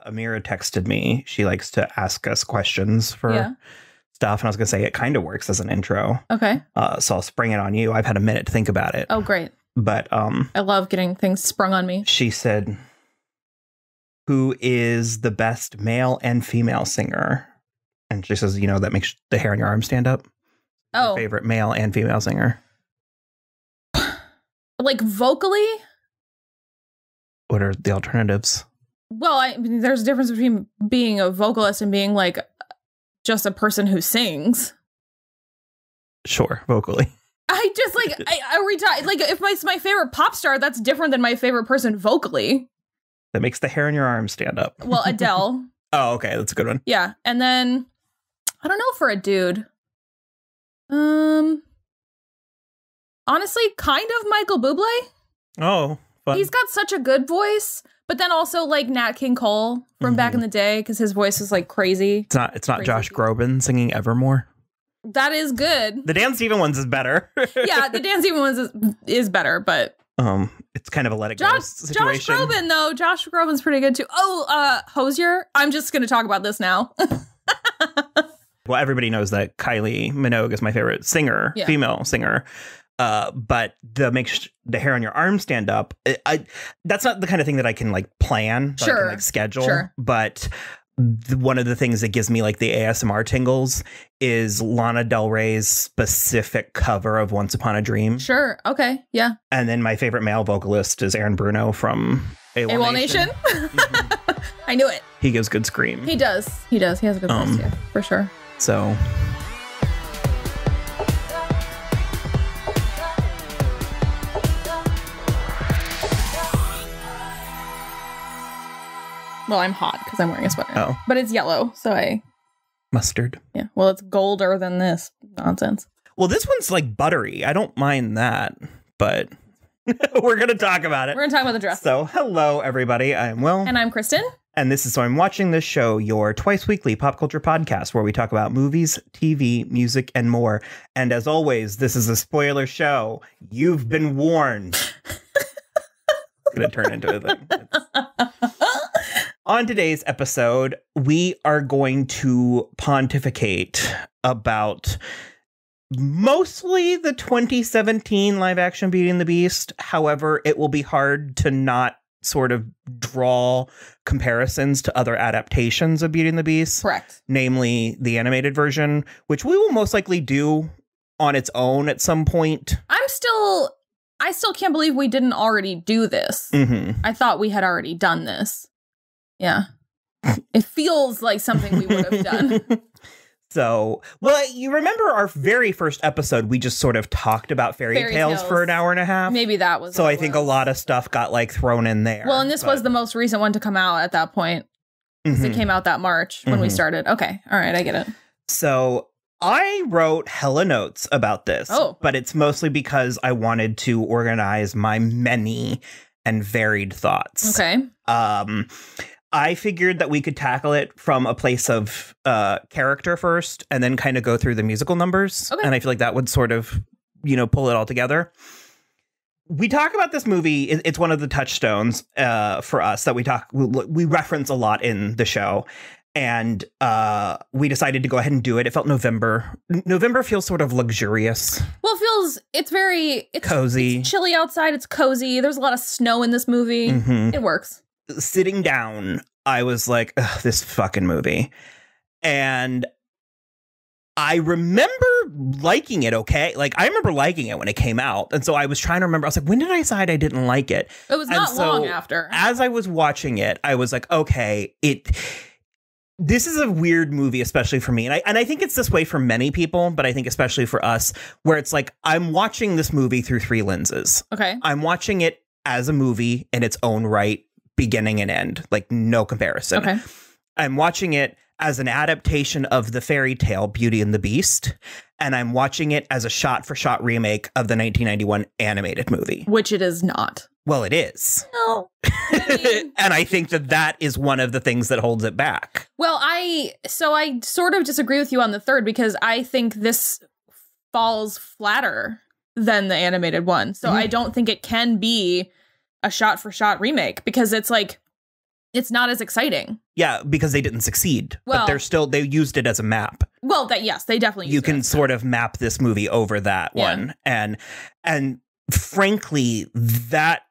Amira texted me. She likes to ask us questions for stuff. And I was going to say it kind of works as an intro. Okay. So I'll spring it on you. I've had a minute to think about it. Oh, great. But I love getting things sprung on me. She said, who is the best male and female singer? And she says, you know, that makes the hair on your arm stand up. Oh. Your favorite male and female singer. Like vocally? What are the alternatives? Well, I mean, there's a difference between being a vocalist and being like just a person who sings. Sure, vocally. I just like like if my favorite pop star, that's different than my favorite person vocally. That makes the hair on your arm stand up. Well, Adele. Oh, okay, that's a good one. Yeah, and then I don't know for a dude. Honestly, kind of Michael Bublé. Oh, fun. He's got such a good voice, but then also like Nat King Cole from back in the day because his voice is like crazy. It's not Josh Groban singing Evermore. That is good. The Dan Stevens ones is better. Yeah, the Dan Stevens ones is better, but it's kind of a let it go situation. Josh Groban though, Josh Groban's pretty good too. Oh, Hosier. I'm just gonna talk about this now. Well, everybody knows that Kylie Minogue is my favorite singer, female singer. But makes the hair on your arm stand up. That's not the kind of thing that I can like plan, that I can like schedule. Sure. But one of the things that gives me like the ASMR tingles is Lana Del Rey's specific cover of Once Upon a Dream. Sure. Okay. Yeah. And then my favorite male vocalist is Aaron Bruno from AWOL Nation. I knew it. He gives good scream. He does. He has a good voice, yeah, for sure. So... Well, I'm hot because I'm wearing a sweater. Oh. But it's yellow, so Mustard. Yeah, well, it's golder than this nonsense. Well, this one's like buttery. I don't mind that, but we're going to talk about it. We're going to talk about the dress. So, hello, everybody. I'm Will. And I'm Kristen. And this is So I'm Watching This Show, your twice-weekly pop culture podcast where we talk about movies, TV, music, and more. And as always, this is a spoiler show. You've been warned. It's going to turn into a thing. On today's episode, we are going to pontificate about mostly the 2017 live-action Beauty and the Beast. However, it will be hard to not sort of draw comparisons to other adaptations of Beauty and the Beast. Correct. Namely, the animated version, which we will most likely do on its own at some point. I still can't believe we didn't already do this. I thought we had already done this. Yeah. It feels like something we would have done. So, well, you remember our very first episode, we just sort of talked about fairy tales for an hour and a half. Maybe that was. So I think a lot of stuff got like thrown in there. Well, and this was the most recent one to come out at that point. It came out that March when we started. Okay. All right. I get it. So I wrote hella notes about this. But it's mostly because I wanted to organize my many and varied thoughts. Okay. I figured that we could tackle it from a place of character first and then kind of go through the musical numbers. Okay. And I feel like that would sort of, pull it all together. We talk about this movie. It's one of the touchstones for us that we reference a lot in the show. And we decided to go ahead and do it. It felt November. November feels sort of luxurious. Well, it's very cozy. It's chilly outside. It's cozy. There's a lot of snow in this movie. It works. Sitting down, I was like, ugh, this fucking movie. And I remember liking it, okay? Like, I remember liking it when it came out. And so I was trying to remember. I was like, when did I decide I didn't like it? It was not long after. As I was watching it, I was like, okay, this is a weird movie, especially for me. And I think it's this way for many people, but I think especially for us, where it's like, I'm watching this movie through three lenses. Okay. I'm watching it as a movie in its own right, beginning and end, like no comparison. Okay. I'm watching it as an adaptation of the fairy tale Beauty and the Beast, and I'm watching it as a shot-for-shot remake of the 1991 animated movie. Which it is not. Well, it is. No. And I think that is one of the things that holds it back. Well, I sort of disagree with you on the third because I think this falls flatter than the animated one. So I don't think it can be a shot-for-shot remake because it's like it's not as exciting. Yeah, because they didn't succeed. Well, but they used it as a map. Well, yes, they definitely used it. You can sort of map this movie over that one. And frankly, that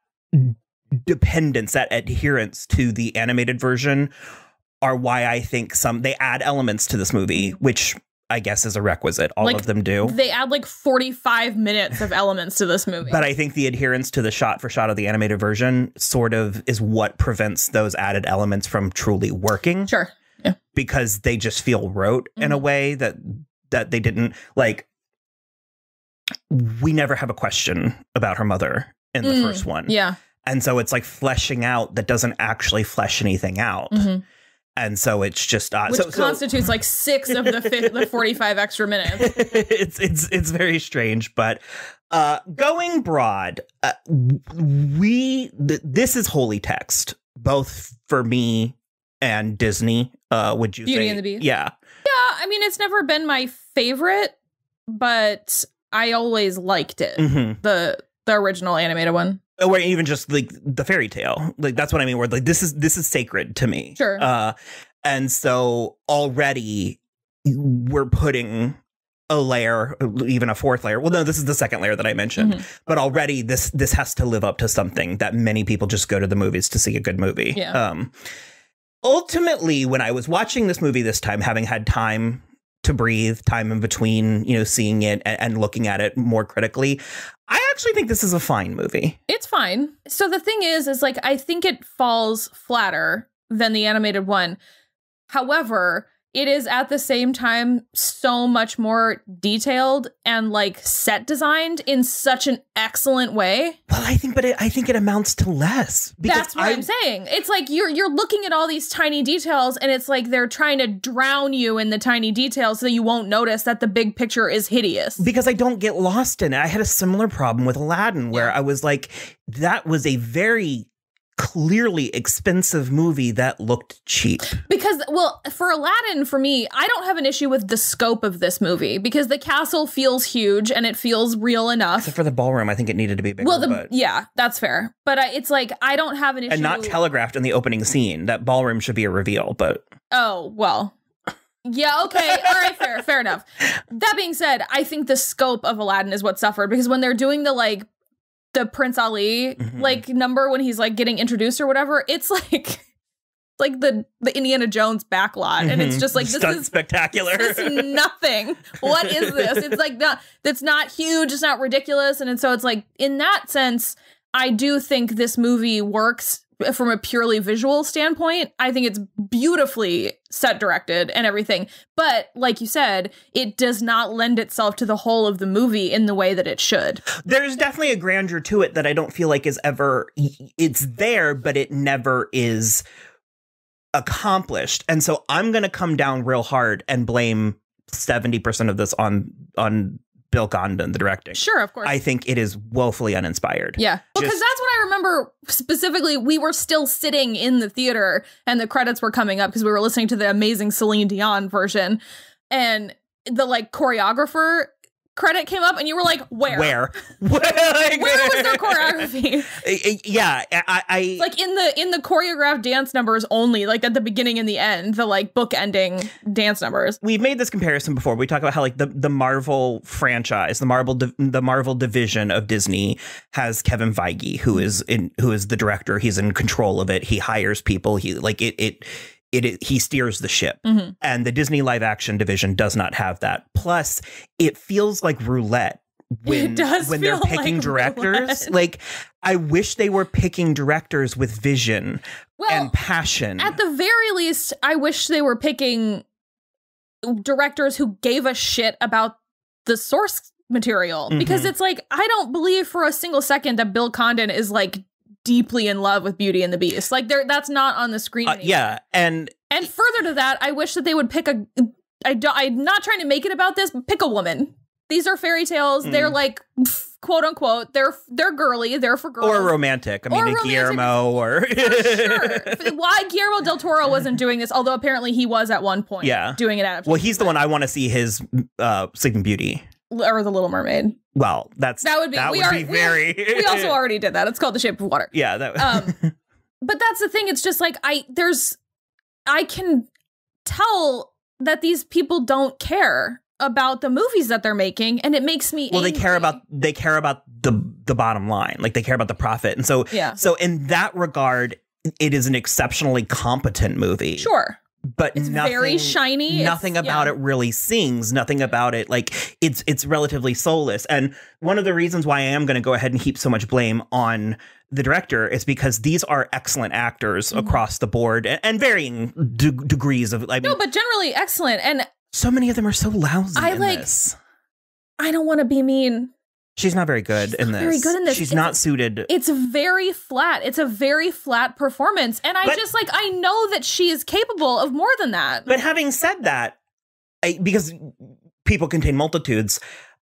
dependence, that adherence to the animated version are why I think they add elements to this movie, which I guess is a requisite. All of them do. They add like 45 minutes of elements to this movie. But I think the adherence to the shot for shot of the animated version sort of is what prevents those added elements from truly working. Sure. Yeah. Because they just feel rote in a way that they didn't like. We never have a question about her mother in the first one. Yeah. And so it's like fleshing out that doesn't actually flesh anything out. And so it's just which constitutes like 6 of the 45 extra minutes. It's very strange, but going broad, this is holy text, both for me and Disney. Would you Beauty say? and the Beast? Yeah. Yeah, I mean, it's never been my favorite, but I always liked it. The original animated one. Or even just like the fairy tale. Like that's what I mean. Where like this is sacred to me. Sure. And so already we're putting a layer, even a fourth layer. Well, no, this is the second layer that I mentioned. But already this has to live up to something that many people just go to the movies to see a good movie. Yeah. Ultimately, when I was watching this movie this time, having had time to breathe, time in between, seeing it and looking at it more critically, I actually think this is a fine movie. It's fine. So the thing is like, I think it falls flatter than the animated one. However, it is at the same time so much more detailed and like set designed in such an excellent way. Well, I think it amounts to less. That's what I'm saying. It's like you're looking at all these tiny details, and it's like they're trying to drown you in the tiny details so you won't notice that the big picture is hideous. Because I don't get lost in it. I had a similar problem with Aladdin, where I was like, that was a very clearly expensive movie that looked cheap. Because, well, for Aladdin, for me, I don't have an issue with the scope of this movie because the castle feels huge and it feels real enough. Except for the ballroom, I think it needed to be bigger. Well, yeah, that's fair. But it's like, I don't have an issue. And not telegraphed in the opening scene. That ballroom should be a reveal, but... Oh, well... Yeah, okay. All right, fair enough. That being said, I think the scope of Aladdin is what suffered because when they're doing the Prince Ali like number when he's like getting introduced or whatever, it's like the Indiana Jones backlot, and it's just like this is spectacular. This is nothing. What is this? It's like it's not huge, it's not ridiculous, and so it's like in that sense, I do think this movie works from a purely visual standpoint. I think it's beautifully set directed and everything. But like you said, it does not lend itself to the whole of the movie in the way that it should. There's definitely a grandeur to it that I don't feel like is ever, it's there, but it never is accomplished. And so I'm going to come down real hard and blame 70% of this on Bill Condon, the directing. Sure, of course. I think it is woefully uninspired. Yeah. Because that's what I remember specifically. We were still sitting in the theater and the credits were coming up because we were listening to the amazing Celine Dion version. And the choreographer credit came up and you were like, where? Where was their choreography? Yeah, I like in the choreographed dance numbers only, like at the beginning and the end, the book ending dance numbers. We've made this comparison before. We talk about how the Marvel franchise, the Marvel division of Disney has Kevin Feige, who is the director. He's in control of it. He hires people. He steers the ship. And the Disney live action division does not have that. Plus, it feels like roulette when they're picking directors. Roulette. I wish they were picking directors with vision and passion. At the very least, I wish they were picking directors who gave a shit about the source material. Because it's I don't believe for a single second that Bill Condon is deeply in love with Beauty and the Beast. That's not on the screen anymore. Yeah, and further to that, I wish that they would pick I'm not trying to make it about this, but pick a woman. These are fairy tales. They're quote unquote, they're girly, they're for girls. Or romantic. I mean, Guillermo or... Sure. Why Guillermo del Toro wasn't doing this, although apparently he was at one point doing it out of... Well, he's the one I want to see his Sleeping Beauty. Or The Little Mermaid. Well, that would be very... We also already did that. It's called The Shape of Water. Yeah. But that's the thing. It's just like I can tell that these people don't care about the movies that they're making, and it makes me angry. They care about the bottom line. Like, they care about the profit. And so so in that regard, it is an exceptionally competent movie. Sure. But it's very shiny. Nothing about it really sings. Nothing about it. Like, it's relatively soulless. And one of the reasons why I am going to go ahead and heap so much blame on the director is because these are excellent actors across the board and varying degrees of. I mean, no, but generally excellent. And so many of them are so lousy in this. I don't want to be mean. She's not very good in this. Very good in this. She's not suited. It's very flat. It's a very flat performance. And I know that she is capable of more than that. But having said that, because people contain multitudes,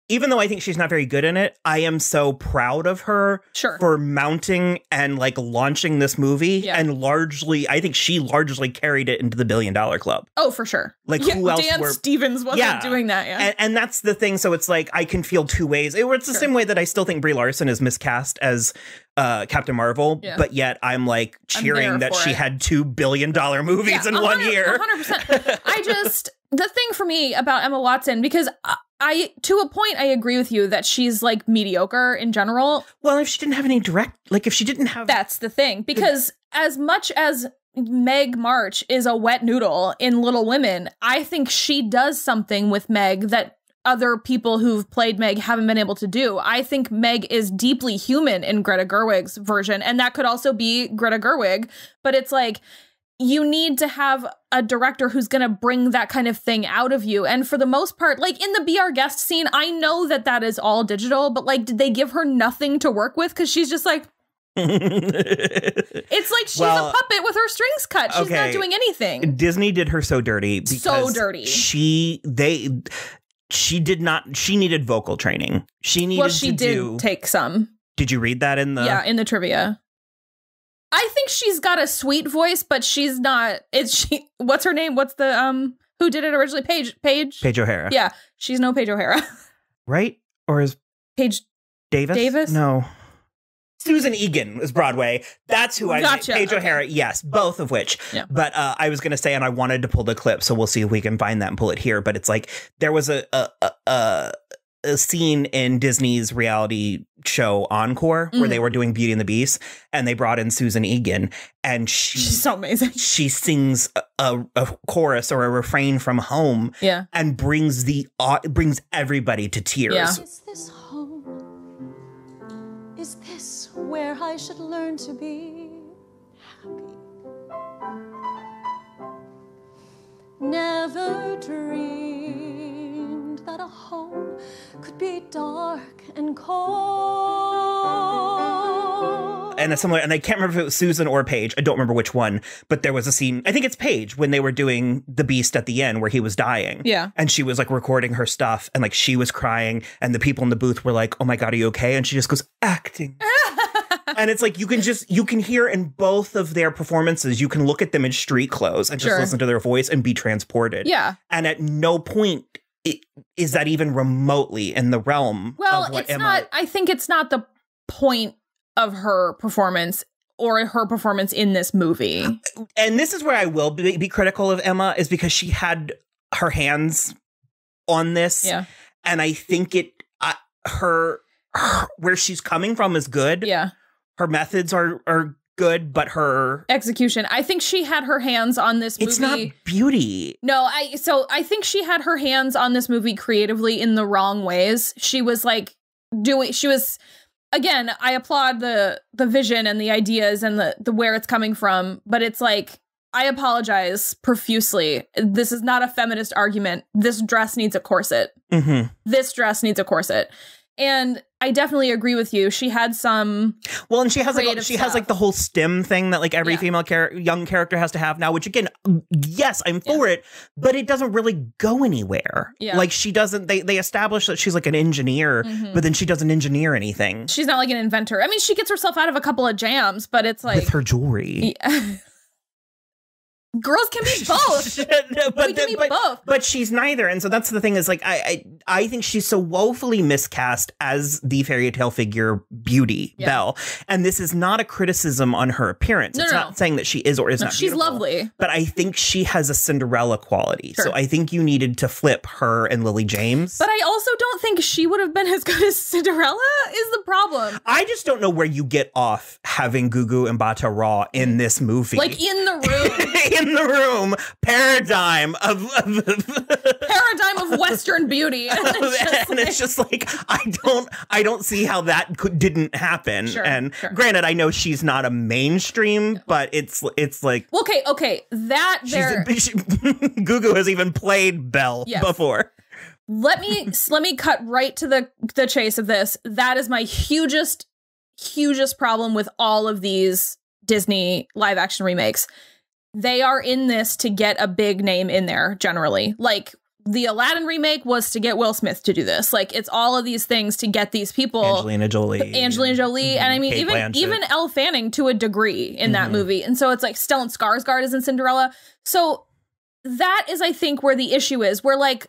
even though I think she's not very good in it, I am so proud of her for mounting and like launching this movie. Yeah. And I think she largely carried it into the $1 billion club. Oh, for sure. Like, who else? Dan Stevens wasn't doing that. Yeah. And that's the thing. So it's like, I can feel two ways. It's the same way that I still think Brie Larson is miscast as Captain Marvel, but yet I'm like cheering that she had $2 billion movies in 1 year. 100%. The thing for me about Emma Watson, because to a point, I agree with you that she's like mediocre in general. Well, if she didn't have if she didn't have. That's the thing, because as much as Meg March is a wet noodle in Little Women, I think she does something with Meg that other people who've played Meg haven't been able to do. I think Meg is deeply human in Greta Gerwig's version, and that could also be Greta Gerwig, but it's like, you need to have a director who's going to bring that kind of thing out of you. And for the most part, like in the Be Our Guest scene, I know that is all digital, but like, did they give her nothing to work with? Because she's just like, it's like she's a puppet with her strings cut. She's not doing anything. Disney did her so dirty. Because she needed vocal training. She did take some. Did you read that in the? Yeah, in the trivia. I think she's got a sweet voice, but she's not. What's her name? What's the who did it originally? Paige O'Hara. Yeah, she's no Paige O'Hara. Right? Or is Paige Davis? No. Susan Egan is Broadway. That's who I gotcha. Paige O'Hara. Yes, both of which. Yeah. But I was going to say, and I wanted to pull the clip, so we'll see if we can find that and pull it here. But it's like there was a scene in Disney's reality show Encore where they were doing Beauty and the Beast, and they brought in Susan Egan, and she's so amazing. She sings a chorus or a refrain from Home, and brings everybody to tears. Yeah. Is this home? Is this where I should learn to be happy? Never dreamed that a home could be dark and cold. And I can't remember if it was Susan or Paige. I don't remember which one, but there was a scene, I think it's Paige, when they were doing The Beast at the end where he was dying. Yeah. And she was like recording her stuff, and like she was crying, and the people in the booth were like, "Oh my God, are you okay?" And she just goes, "Acting." And it's like, you can hear in both of their performances, you can look at them in street clothes and just listen to their voice and be transported. Yeah. And at no point is that even remotely in the realm of what I think it's not the point of her performance or her performance in this movie. And this is where I will be critical of Emma, is because she had her hands on this. Yeah. And I think her where she's coming from is good. Yeah. Her methods are good, but her execution, I think she had her hands on this movie. It's not beauty. No, I think she had her hands on this movie creatively in the wrong ways. She was again, I applaud the vision and the ideas and the where it's coming from, but it's like, I apologize profusely. This is not a feminist argument. This dress needs a corset. Mm-hmm. This dress needs a corset. And I definitely agree with you. She had some and she has like the whole STEM thing that like every female young character has to have now, which again, yes, I'm for it, but it doesn't really go anywhere. Yeah. Like she doesn't, they establish that she's like an engineer, but then she doesn't engineer anything. She's not like an inventor. I mean, she gets herself out of a couple of jams, but it's like with her jewelry. Yeah. Girls can be both. We can be both. But she's neither. And so that's the thing is like, I think she's so woefully miscast as the fairy tale figure beauty, Belle. And this is not a criticism on her appearance. It's not saying that she is or is not she's beautiful, lovely. But I think she has a Cinderella quality. Sure. So I think you needed to flip her and Lily James. But I also don't think she would have been as good as Cinderella is the problem. I just don't know where you get off having Gugu and in this movie. Like in the room. In the room, paradigm of Western beauty, and it's just like I don't see how that didn't happen. Sure, and granted, I know she's not a mainstream, but it's like okay, that there. Gugu has even played Belle before. Let me cut right to the chase of this. That is my hugest problem with all of these Disney live action remakes. They are in this to get a big name in there, generally. Like, the Aladdin remake was to get Will Smith to do this. Like, it's all of these things to get these people. Angelina Jolie. And I mean, even Elle Fanning to a degree in that movie. And so it's like Stellan Skarsgård is in Cinderella. So that is, I think, where the issue is. Where, like,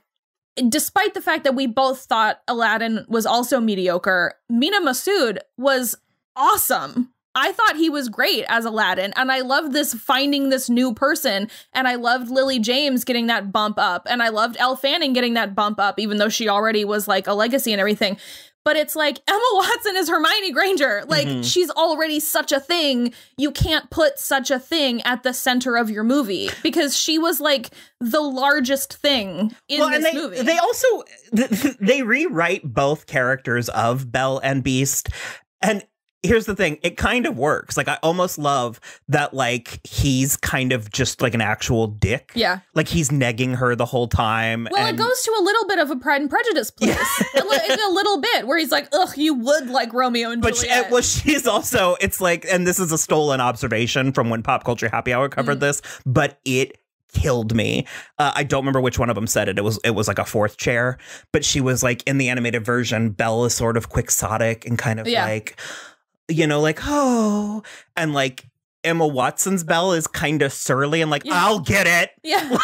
despite the fact that we both thought Aladdin was also mediocre, Mina Massoud was awesome. I thought he was great as Aladdin, and I loved this finding this new person, and I loved Lily James getting that bump up, and I loved Elle Fanning getting that bump up, even though she already was like a legacy and everything. But it's like, Emma Watson is Hermione Granger. Like, she's already such a thing. You can't put such a thing at the center of your movie, because she was like the largest thing in this movie. They also, they rewrite both characters of Belle and Beast, and here's the thing, it kind of works. Like, I almost love that, like, he's kind of just like an actual dick. Yeah. Like, he's negging her the whole time. Well, it goes to a little bit of a Pride and Prejudice place. a little bit, where he's like, ugh, you would like Romeo and Juliet. But she's also, it's like, and this is a stolen observation from when Pop Culture Happy Hour covered this, but it killed me. I don't remember which one of them said it. It was like a fourth chair, but she was like, in the animated version, Belle is sort of quixotic and kind of like, you know, like, oh, and like Emma Watson's Belle is kind of surly and like, I'll get it. Yeah. Well,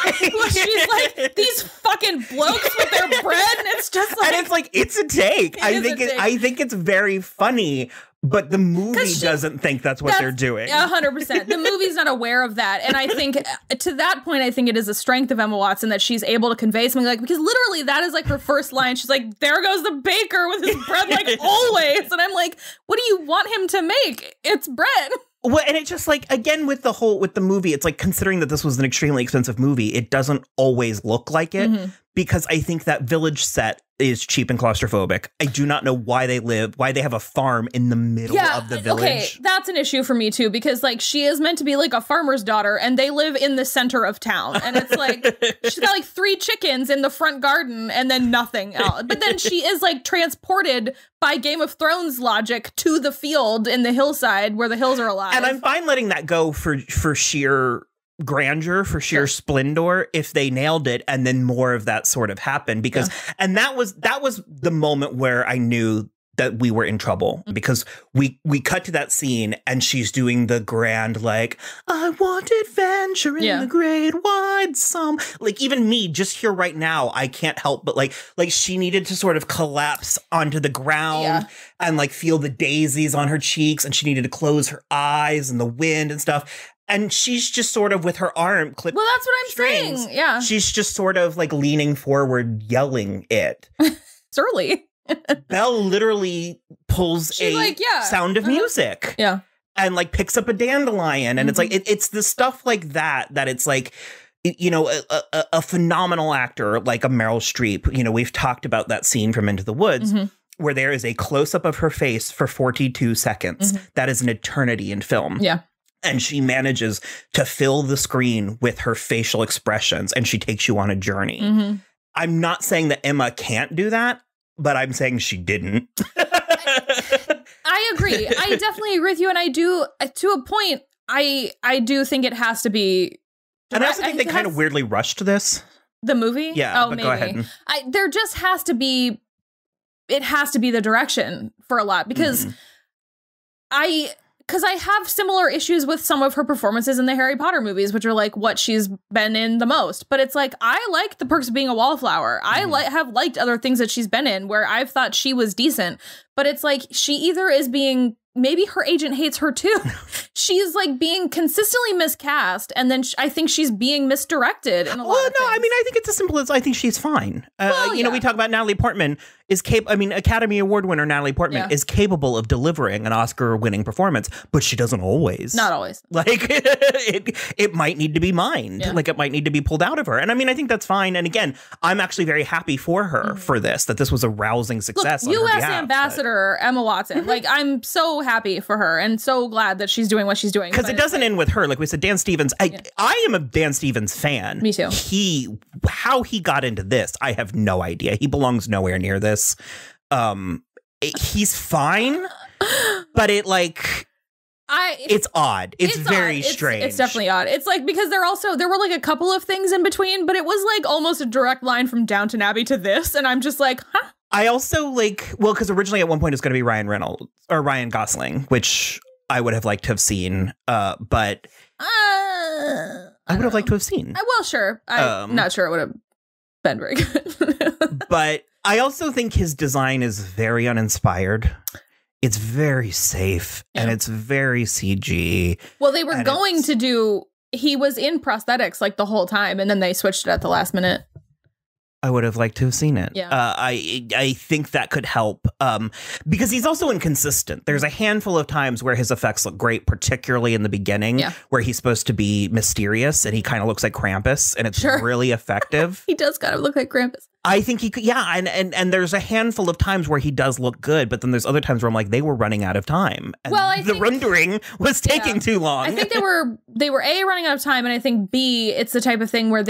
she's like, these fucking blokes with their bread, and it's just like, and it's like, it's a take. I think it's very funny, but the movie doesn't think that's what they're doing. 100%. The movie's not aware of that. And I think to that point, I think it is a strength of Emma Watson that she's able to convey something like, because literally that is like her first line. She's like, there goes the baker with his bread like always. And I'm like, what do you want him to make? It's bread. Well, and it's just like, again, with the movie, it's like, considering that this was an extremely expensive movie, it doesn't always look like it, because I think that village set is cheap and claustrophobic. I do not know why they have a farm in the middle of the village. Okay, that's an issue for me too, because like, she is meant to be like a farmer's daughter, and they live in the center of town, and it's like, she's got like 3 chickens in the front garden and then nothing else. But then she is like transported by Game of Thrones logic to the field in the hillside where the hills are alive. And I'm fine letting that go for sheer grandeur, for sheer splendor, if they nailed it and then more of that sort of happened, because and that was the moment where I knew that we were in trouble, because we cut to that scene and she's doing the grand, like, I want adventure in the great wide sum. Like, even me just here right now, I can't help but like she needed to sort of collapse onto the ground and like feel the daisies on her cheeks, and she needed to close her eyes and the wind and stuff. And she's just sort of with her arm clipped. Well, that's what I'm saying. Yeah. She's just sort of like leaning forward, yelling it. Surly. Belle literally pulls Sound of Music. Yeah. And like picks up a dandelion. And it's like, it's the stuff like that it's like, you know, a phenomenal actor like a Meryl Streep. You know, we've talked about that scene from Into the Woods, where there is a close up of her face for 42 seconds. That is an eternity in film. Yeah. And she manages to fill the screen with her facial expressions, and she takes you on a journey. I'm not saying that Emma can't do that, but I'm saying she didn't. I agree. I definitely agree with you. And I do, to a point, I do think it has to be. And I also think they kind of weirdly rushed this. The movie? Yeah, but maybe. Go ahead. There just has to be, it has to be the direction for a lot, because because I have similar issues with some of her performances in the Harry Potter movies, which are like what she's been in the most. But it's like, I like The Perks of Being a Wallflower. I have liked other things that she's been in where I've thought she was decent. But it's like, she either is being, maybe her agent hates her too. She's like being consistently miscast, and then I think she's being misdirected in a lot of things. I mean, I think it's as simple as I think she's fine. You know, we talk about Natalie Portman Academy Award winner Natalie Portman is capable of delivering an Oscar-winning performance, but she doesn't always. Not always. Like, it might need to be mined. Yeah. Like, it might need to be pulled out of her. And I mean, I think that's fine. And again, I'm actually very happy for her for this, that this was a rousing success. Look, U.S. Ambassador Emma Watson. Like, I'm so happy for her and so glad that she's doing what she's doing. Because it doesn't end with her. Like we said, Dan Stevens, I am a Dan Stevens fan. Me too. How he got into this, I have no idea. He belongs nowhere near this. He's fine, but it's odd. It's very strange. It's definitely odd. It's like, because there were like a couple of things in between, but it was like almost a direct line from Downton Abbey to this. And I'm just like, huh? I also because originally at one point it was going to be Ryan Gosling, which I would have liked to have seen, but I would have liked to have seen. Well, sure. I'm not sure it would have been very good. But I also think his design is very uninspired. It's very safe and it's very CG. Well, they were going to do, he was in prosthetics like the whole time, and then they switched it at the last minute. I would have liked to have seen it. Yeah. I think that could help because he's also inconsistent. There's a handful of times where his effects look great, particularly in the beginning, where he's supposed to be mysterious and he kind of looks like Krampus, and it's really effective. He does kind of look like Krampus. I think he could, and there's a handful of times where he does look good, but then there's other times where I'm like, they were running out of time. And the rendering was taking too long. I think they were A, running out of time, and I think B, it's the type of thing where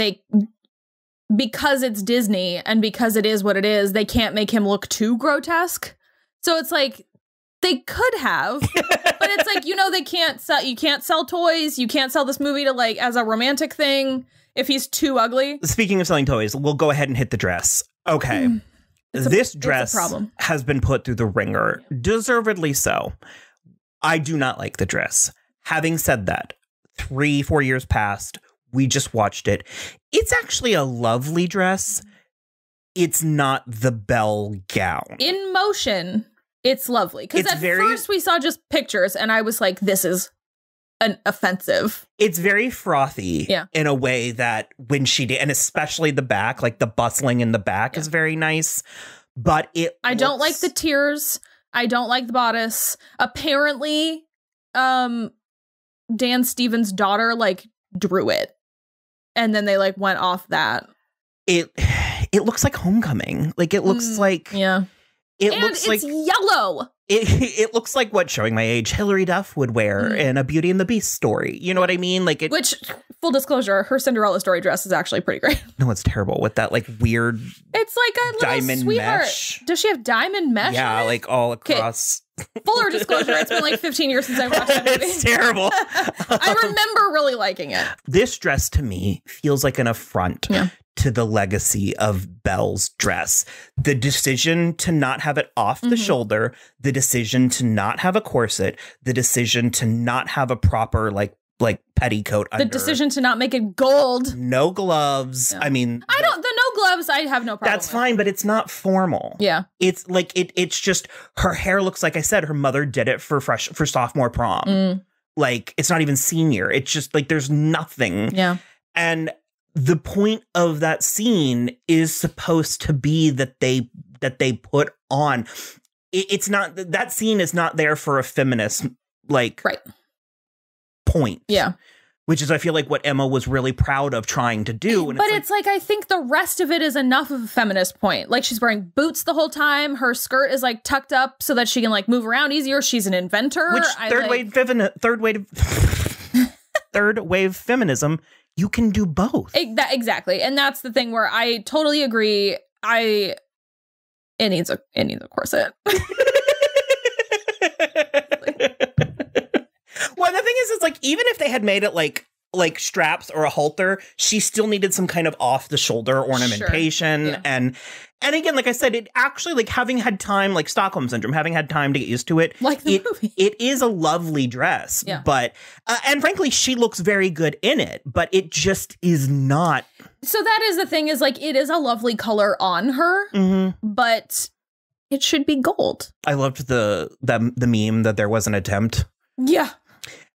because it's Disney and because it is what it is, they can't make him look too grotesque. So it's like, they could have, but it's like, they can't sell, you can't sell toys. You can't sell this movie to like as a romantic thing if he's too ugly. Speaking of selling toys, we'll go ahead and hit the dress. Okay. This dress has been put through the ringer, deservedly so. I do not like the dress. Having said that, 3-4 years passed. We just watched it. It's actually a lovely dress. It's not the Belle gown. In motion, it's lovely. Because first we saw just pictures and I was like, this is an offensive. It's very frothy in a way that when she did, and especially the back, like the bustling in the back is very nice. But I don't like the tears. I don't like the bodice. Apparently, Dan Stevens' daughter drew it. And then they went off that. It looks like Homecoming. It looks like it's yellow. It looks like what, showing my age, Hilary Duff would wear in a Beauty and the Beast story. You know what I mean? Which, full disclosure, her Cinderella story dress is actually pretty great. No, it's terrible with that weird. It's like a diamond sweetheart. mesh. Does she have diamond mesh? Yeah, all across. Fuller disclosure, it's been 15 years since I watched that movie. It's terrible. I remember really liking it. This dress to me feels like an affront to the legacy of Belle's dress. The decision to not have it off the shoulder, the decision to not have a corset, the decision to not have a proper petticoat under. The decision to not make it gold. No gloves. I mean, the no gloves, I have no problem That's fine, but it's not formal. Yeah. It's it's just, her hair looks like I said, her mother did it for sophomore prom. It's not even senior. It's just there's nothing. Yeah. And the point of that scene is supposed to be that they put on. It's not, that scene is not there for a feminist point. Yeah. Which is, I feel what Emma was really proud of trying to do. And but I think the rest of it is enough of a feminist point. She's wearing boots the whole time. Her skirt is tucked up so that she can move around easier. She's an inventor. Which third wave feminism, you can do both. Exactly. And that's the thing where I totally agree. It needs a corset. Well, the thing is even if they had made it like straps or a halter, she still needed some kind of off the shoulder ornamentation. Sure. Yeah. And again, like I said, it actually, like, having had time, like Stockholm Syndrome, having had time to get used to it, like the movie. It is a lovely dress. Yeah. But, and frankly, she looks very good in it, but it just is not. So that is the thing, is like, it is a lovely color on her, but it should be gold. I loved the meme that there was an attempt. Yeah.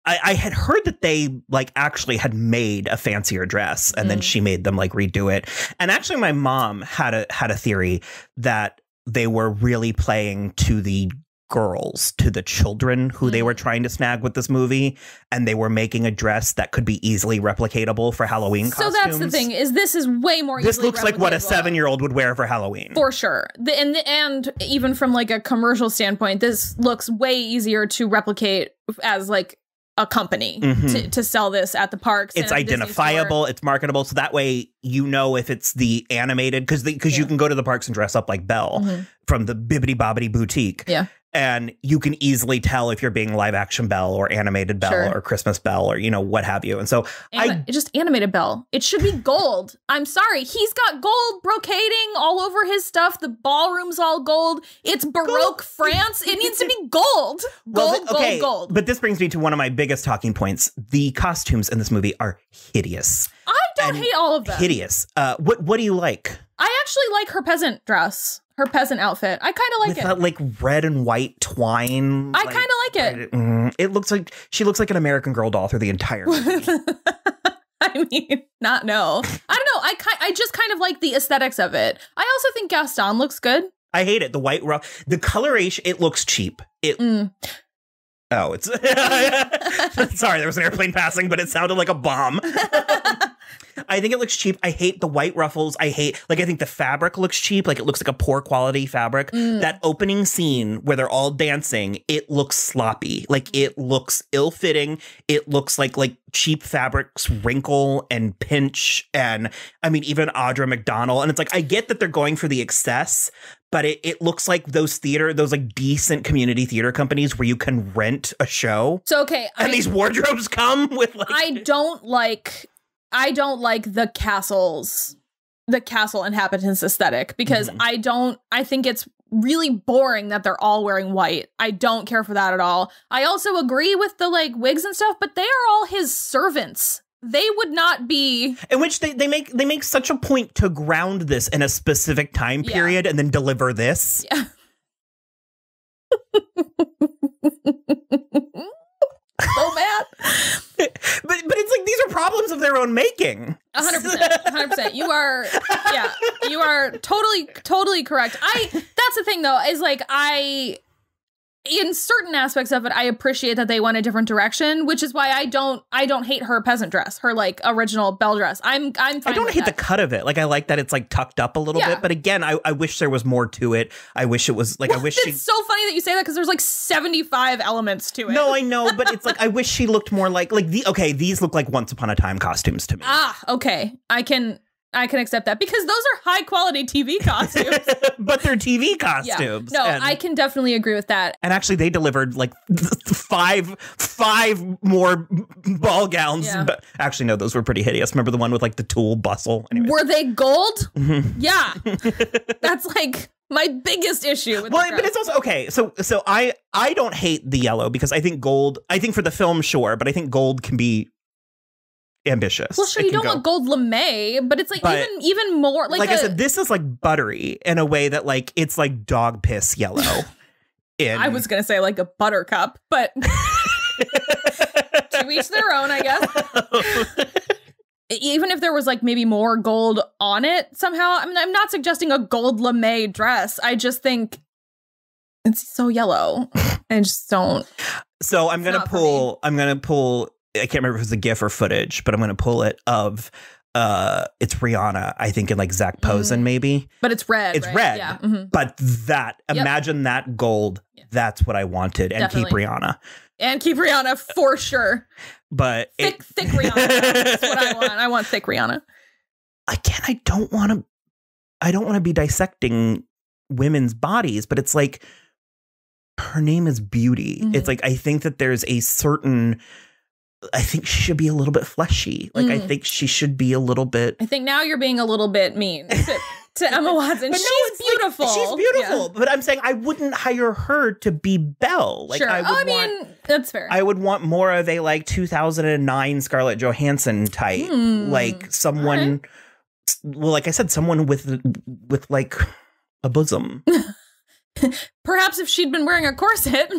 I had heard that they like actually had made a fancier dress and then she made them like redo it. And actually my mom had a theory that they were really playing to the girls, to the children who they were trying to snag with this movie, and they were making a dress that could be easily replicatable for Halloween costumes. So that's the thing, is this is way more This easily looks like what a replicable. 7-year-old would wear for Halloween. For sure. And even from like a commercial standpoint, this looks way easier to replicate as like a company to sell this at the parks. It's and at the Disney identifiable, store. it's marketable, so that way you know if it's the animated, because you can go to the parks and dress up like Belle from the Bibbidi Bobbidi Boutique. Yeah. And you can easily tell if you're being live action Belle or animated Belle or Christmas Belle or, you know, what have you. And so just animated Belle. It should be gold. I'm sorry. He's got gold brocading all over his stuff. The ballroom's all gold. It's Baroque France. It needs to be gold. Gold. But this brings me to one of my biggest talking points. The costumes in this movie are hideous. I don't hate all of them. Hideous. What do you like? I actually like her peasant dress. Her peasant outfit. I kind of like With it. that like red and white twine. I kind of like it. It looks like she looks like an American Girl doll through the entire movie. I mean, not no. I don't know. I just kind of like the aesthetics of it. I also think Gaston looks good. I hate it. The white rough, the coloration, it looks cheap. Oh, it's sorry, there was an airplane passing, but it sounded like a bomb. I think it looks cheap. I hate the white ruffles. I think the fabric looks cheap. Like it looks like a poor quality fabric. That opening scene where they're all dancing, it looks sloppy. Like it looks ill-fitting. It looks like cheap fabrics wrinkle and pinch. And I mean, even Audra McDonald. And it's like, I get that they're going for the excess, but it looks like those like decent community theater companies where you can rent a show. So, okay. And these wardrobes come with like... I don't like the castle inhabitants aesthetic because I think it's really boring that they're all wearing white. I don't care for that at all. I also agree with the like wigs and stuff, but they are all his servants. They would not be... In which they make such a point to ground this in a specific time period and then deliver this. Yeah. So mad. But it's like these are problems of their own making. 100%. You are totally correct. That's the thing though, is like in certain aspects of it, I appreciate that they went a different direction, which is why I don't hate her peasant dress, her like original Belle dress. I'm fine I don't with hate that. the cut of it. Like I like that it's like tucked up a little bit. But again, I wish there was more to it. I wish it was like It's so funny that you say that because there's like 75 elements to it. No, I know, but it's like I wish she looked more like these look like Once Upon a Time costumes to me. Okay. I can accept that because those are high quality TV costumes. But they're TV costumes. Yeah. No, I can definitely agree with that. And actually they delivered like five more ball gowns. Yeah. But actually, no, those were pretty hideous. Remember the one with like the tulle bustle? Anyways. Were they gold? Yeah. That's like my biggest issue with but it's also okay. So I don't hate the yellow because I think gold, I think for the film, sure, but I think gold can be ambitious. Well, sure, you don't want gold lame, but it's like even more like I said, this is like buttery in a way that like it's like dog piss yellow. I was gonna say like a buttercup, but to each their own, I guess. Even if there was like maybe more gold on it somehow, I mean, I'm not suggesting a gold lame dress. I just think it's so yellow. I just don't. So I'm gonna pull. I can't remember if it was a GIF or footage, but I'm going to pull it of it's Rihanna, I think in like Zach Posen maybe. But it's red. It's right? red. Yeah. But imagine that gold. Yeah. That's what I wanted. And Definitely. keep Rihanna. And keep Rihanna for sure. But thick Rihanna. That's what I want. I want thick Rihanna. Again, I don't want to be dissecting women's bodies, but it's like her name is Beauty. It's like I think that there's a certain I think she should be a little bit fleshy. Like, I think she should be a little bit. I think now you're being a little bit mean to Emma Watson. She's beautiful. Like, she's beautiful. But I'm saying I wouldn't hire her to be Belle. Like, sure. I mean, that's fair. I would want more of a like 2009 Scarlett Johansson type. Like someone, well, like I said, someone with like a bosom. Perhaps if she'd been wearing a corset.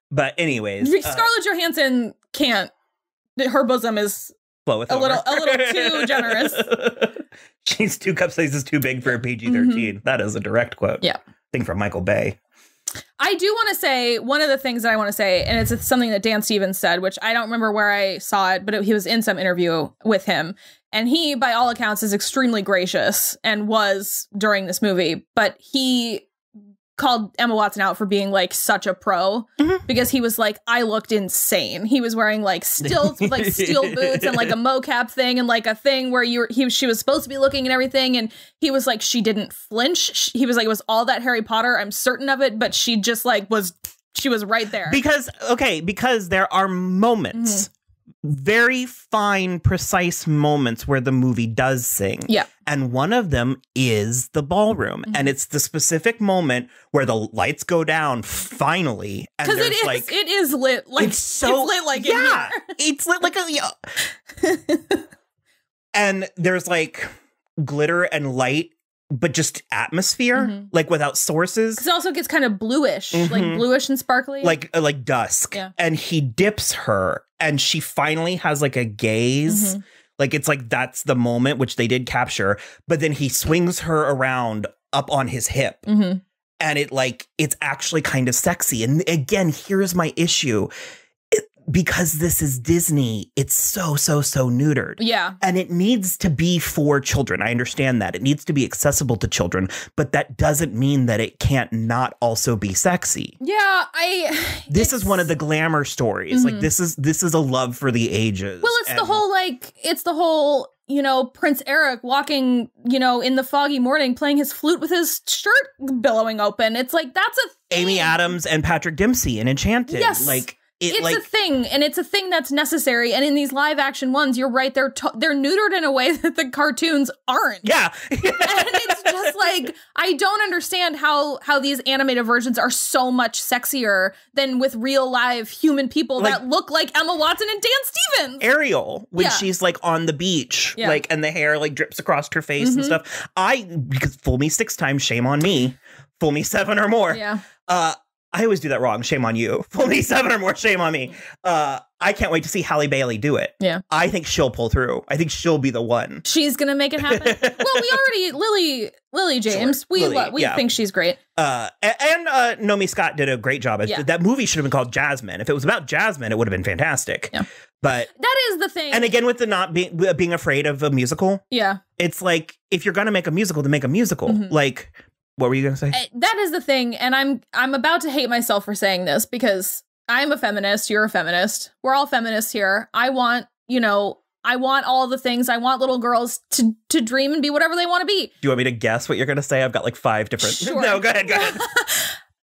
But anyways, Scarlett Johansson can't. Her bosom is a little too generous. She's 2 cup sizes too big for a PG-13. That is a direct quote. Yeah, thing from Michael Bay. I do want to say one of the things that I want to say, and it's something that Dan Stevens said, which I don't remember where I saw it, but he was in some interview with him. And he, by all accounts, is extremely gracious and was during this movie. But he called Emma Watson out for being like such a pro because he was like, I looked insane. He was wearing like stilts with like steel boots and like a mocap thing and like a thing where she was supposed to be looking and everything. And he was like, she didn't flinch. He was like, it was all that Harry Potter. I'm certain of it. But she just like she was right there. Because there are moments, very fine, precise moments where the movie does sing. Yeah. And one of them is the ballroom. And it's the specific moment where the lights go down finally. Because it is lit. Like, it's lit like in here. It's lit like and there's like glitter and light, but just atmosphere, like without sources. Because it also gets kind of bluish, like bluish and sparkly. Like dusk. Yeah. And he dips her and she finally has like a gaze. Like, it's like, that's the moment, which they did capture. But then he swings her around up on his hip. And it's actually kind of sexy. And again, here's my issue. Because this is Disney, it's so neutered. Yeah. And it needs to be for children. I understand that. It needs to be accessible to children, but that doesn't mean that it can't not also be sexy. Yeah, This is one of the glamour stories. Like, this is a love for the ages. Well, it's the whole, Prince Eric walking, in the foggy morning playing his flute with his shirt billowing open. It's like, that's a thing. Amy Adams and Patrick Dempsey in Enchanted. Yes. Like, it's a thing, and it's a thing that's necessary. And in these live action ones, you're right, they're neutered in a way that the cartoons aren't. Yeah. And it's just like, I don't understand how these animated versions are so much sexier than with real live human people that look like Emma Watson and Dan Stevens. Ariel, when she's like on the beach, like, and the hair like drips across her face and stuff. Because fool me 6 times, shame on me. Fool me 7 or more. Yeah. I always do that wrong. Shame on you. Fool me 7 or more. Shame on me. I can't wait to see Halle Bailey do it. Yeah. I think she'll pull through. I think she'll be the one. She's going to make it happen. Well, we already, Lily James, sure. we think she's great. And Naomi Scott did a great job. That movie should have been called Jasmine. If it was about Jasmine, it would have been fantastic. Yeah. But that is the thing. And again, with the not being afraid of a musical. Yeah. It's like, if you're going to make a musical, then make a musical. Like, what were you going to say? That is the thing. And I'm about to hate myself for saying this because I'm a feminist. You're a feminist. We're all feminists here. I want all the things. I want little girls to dream and be whatever they want to be. Do you want me to guess what you're going to say? I've got like 5 different. Sure. No, go ahead.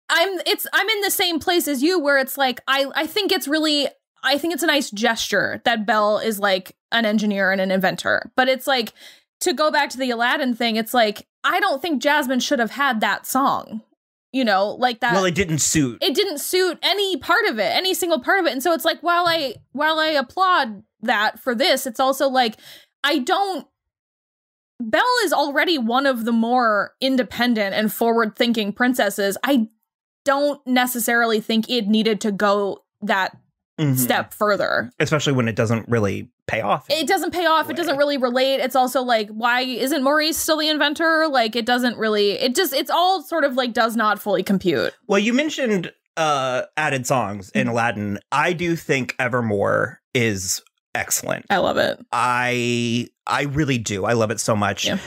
I'm in the same place as you where it's like, I think it's a nice gesture that Belle is like an engineer and an inventor. But it's like, to go back to the Aladdin thing, it's like, I don't think Jasmine should have had that song, like that. Well, it didn't suit. It didn't suit any part of it, any single part of it. And so it's like, while I applaud that for this, it's also like, Belle is already one of the more independent and forward-thinking princesses. I don't necessarily think it needed to go that step further. Especially when it doesn't really pay off. It doesn't pay off. It doesn't really relate. It's also like, why isn't Maurice still the inventor? Like, it doesn't really, it's all sort of like does not fully compute. Well, you mentioned added songs in Aladdin. I do think Evermore is excellent. I love it. I really do. I love it so much. Yeah.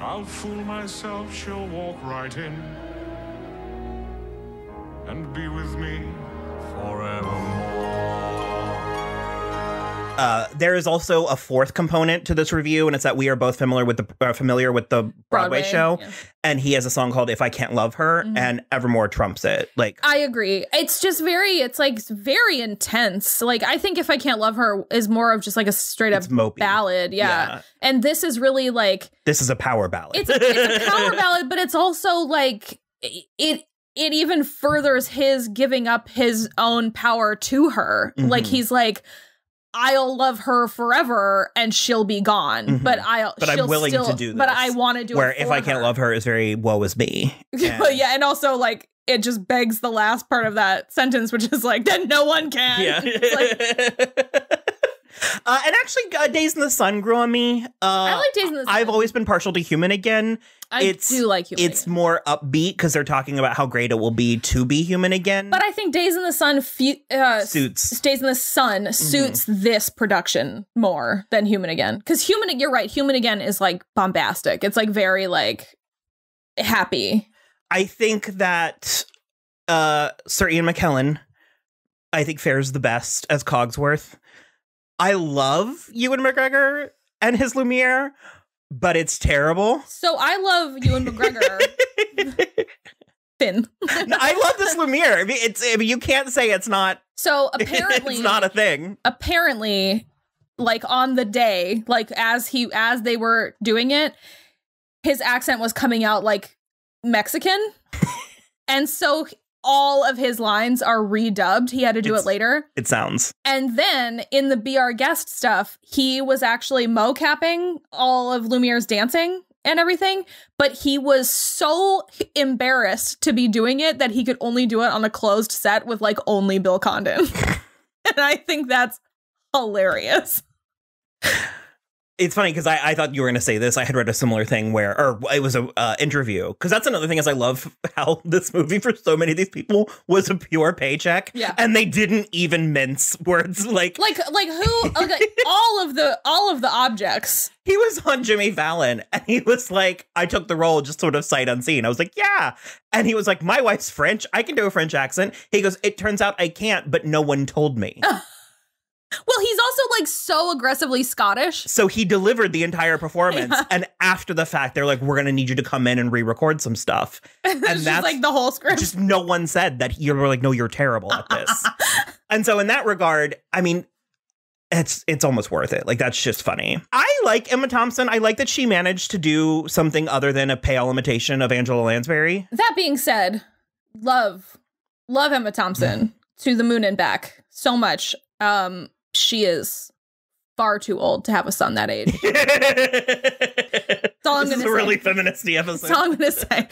I'll fool myself, she'll walk right in and be with me forevermore. There is also a fourth component to this review, and it's that we are both familiar with the Broadway show, and he has a song called "If I Can't Love Her," and Evermore trumps it. Like, I agree. It's just very intense. Like, I think "If I Can't Love Her" is more of just like a straight up ballad, yeah. And this is really like this is a power ballad. It's a power ballad, but it's also like it even furthers his giving up his own power to her. Like, he's like, I'll love her forever and she'll be gone. But I'm willing to do this. But I want to do where it for if I can't love her is very woe is me. But yeah, and also like it just begs the last part of that sentence, which is like, then no one can. Yeah. And actually, Days in the Sun grew on me. I like Days in the Sun. I've always been partial to Human Again. I do like Human It's more upbeat because they're talking about how great it will be to be human again. But I think Days in the Sun suits Days in the Sun suits this production more than Human Again. Because you're right, Human Again is like bombastic. It's like very like happy. I think that Sir Ian McKellen, I think, fares the best as Cogsworth. I love Ewan McGregor and his Lumiere, but it's terrible. So I love Ewan McGregor. Finn. I love this Lumiere. I mean, you can't say it's not. So apparently, it's not a thing. Apparently, like on the day, like as they were doing it, his accent was coming out like Mexican, and so all of his lines are redubbed. He had to do it later. It sounds. And then in the Be Our Guest stuff, he was actually mocapping all of Lumiere's dancing and everything, but he was so embarrassed to be doing it that he could only do it on a closed set with like only Bill Condon. And I think that's hilarious. It's funny because I thought you were going to say this. I had read a similar thing or it was an interview. Because that's another thing is I love how this movie for so many of these people was a pure paycheck. Yeah. And they didn't even mince words like who all of the objects. He was on Jimmy Fallon and he was like, I took the role just sort of sight unseen. I was like, yeah. And he was like, my wife's French. I can do a French accent. He goes, it turns out I can't, but no one told me. Well, he's also like so aggressively Scottish. So he delivered the entire performance. Yeah. And after the fact, they're like, we're going to need you to come in and re-record some stuff. And that's like the whole script. Just no one said that. You're like, no, you're terrible at this. And so in that regard, I mean, it's almost worth it. Like, that's just funny. I like Emma Thompson. I like that she managed to do something other than a pale imitation of Angela Lansbury. That being said, love Emma Thompson to the moon and back so much. She is far too old to have a son that age. That's all I'm going to say. This is a really feministy episode. That's all I'm going to say.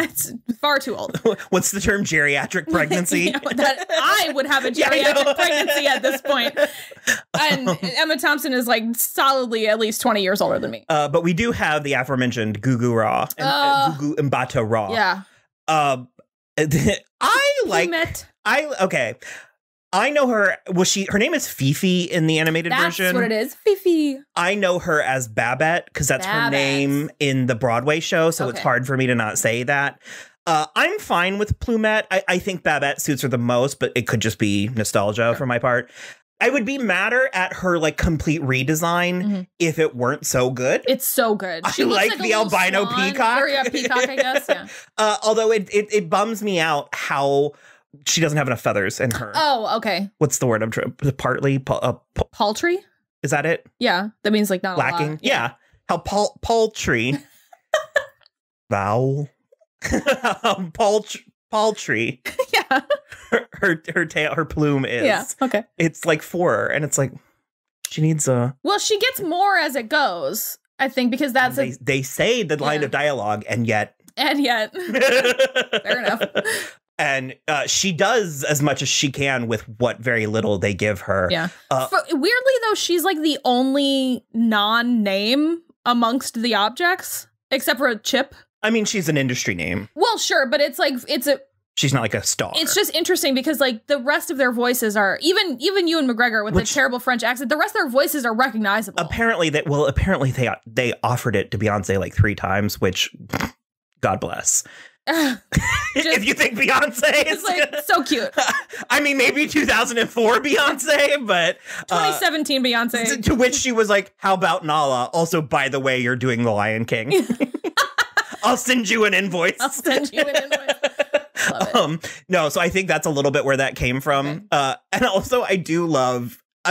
It's far too old. What's the term? Geriatric pregnancy? That I would have a geriatric pregnancy at this point. And Emma Thompson is like solidly at least 20 years older than me. But we do have the aforementioned Gugu-Raw and Gugu mbatha-raw. Yeah. Okay. I know her. Her name is Fifi in the animated version. That's what it is. Fifi. I know her as Babette because that's her name in the Broadway show. So it's hard for me to not say that. I'm fine with Plumette. I think Babette suits her the most, but it could just be nostalgia for my part. I would be madder at her like complete redesign if it weren't so good. It's so good. She looks like the albino peacock. Or yeah, peacock, I guess. Yeah. Although it bums me out how she doesn't have enough feathers in her. Oh, okay. What's the word I'm trying? Partly paltry. Is that it? Yeah, that means like not lacking. A lot. Yeah. How paltry. Vowel. Paltry. Yeah. Her tail, her plume is. Yeah. Okay. It's like for her, and it's like she needs a. Well, she gets more as it goes, I think, because that's they say the line of dialogue, and yet. Fair enough. And she does as much as she can with what very little they give her. Yeah. Weirdly, though, she's like the only non-name amongst the objects, except for Chip. I mean, she's an industry name. Well, sure, but it's like she's not like a star. It's just interesting because like the rest of their voices are even Ewan McGregor with the terrible French accent. The rest of their voices are recognizable. Apparently they offered it to Beyonce like 3 times, which God bless. If you think Beyonce is It's like so cute. I mean, maybe 2004 Beyonce, but 2017 Beyonce. to which she was like, how about Nala? Also, by the way, you're doing The Lion King. I'll send you an invoice. I'll send you an invoice. Love it. No, so I think that's a little bit where that came from. Okay. And also I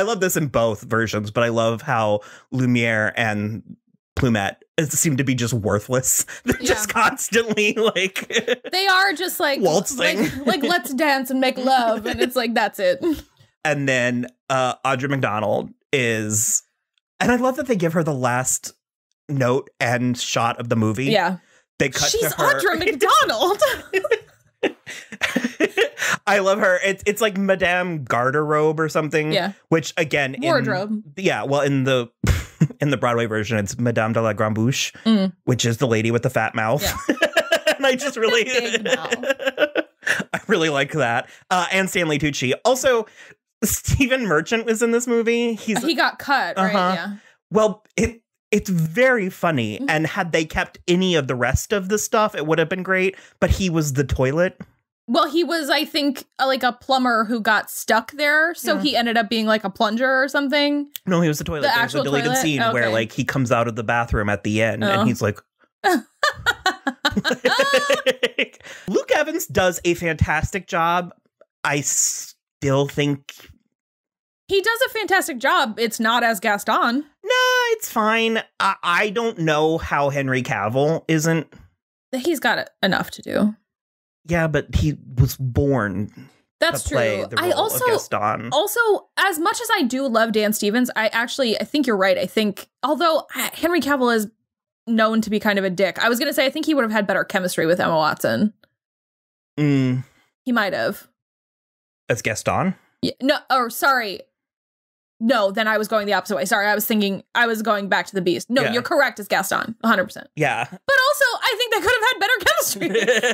love this in both versions, but I love how Lumiere and Plumette seem to be just worthless. They're just constantly like they are just like waltzing. Like let's dance and make love, and it's like that's it. And then Audra McDonald is, and I love that they give her the last note and shot of the movie. Yeah. They cut She's to her. Audra McDonald. I love her. It's like Madame Garderobe or something. Yeah. Which again, Wardrobe. Well, in the Broadway version, it's Madame de la Grande Bouche, which is the lady with the fat mouth. Yeah. And I just really, Big mouth. I really like that. And Stanley Tucci. Also, Stephen Merchant was in this movie. He got cut, right? Yeah. Well, it's very funny. And had they kept any of the rest of the stuff, it would have been great. But he was the toilet. Well, he was, I think, like a plumber who got stuck there. So he ended up being like a plunger or something. No, he was the toilet. The There's actual a deleted toilet? scene where like he comes out of the bathroom at the end and he's like... Luke Evans does a fantastic job. I still think... He does a fantastic job. It's not as Gaston. No, it's fine. I don't know how Henry Cavill isn't... He's got enough to do. Yeah, but he was born That's to play true. the role of Gaston. Also, as much as I do love Dan Stevens, I think you're right. I think, although Henry Cavill is known to be kind of a dick, I was going to say I think he would have had better chemistry with Emma Watson. He might have. As Gaston? Yeah, no, or sorry. No, then I was going the opposite way. Sorry, I was thinking I was going back to the Beast. No, You're correct as Gaston, 100%. Yeah. But also, I think they could have had better chemistry.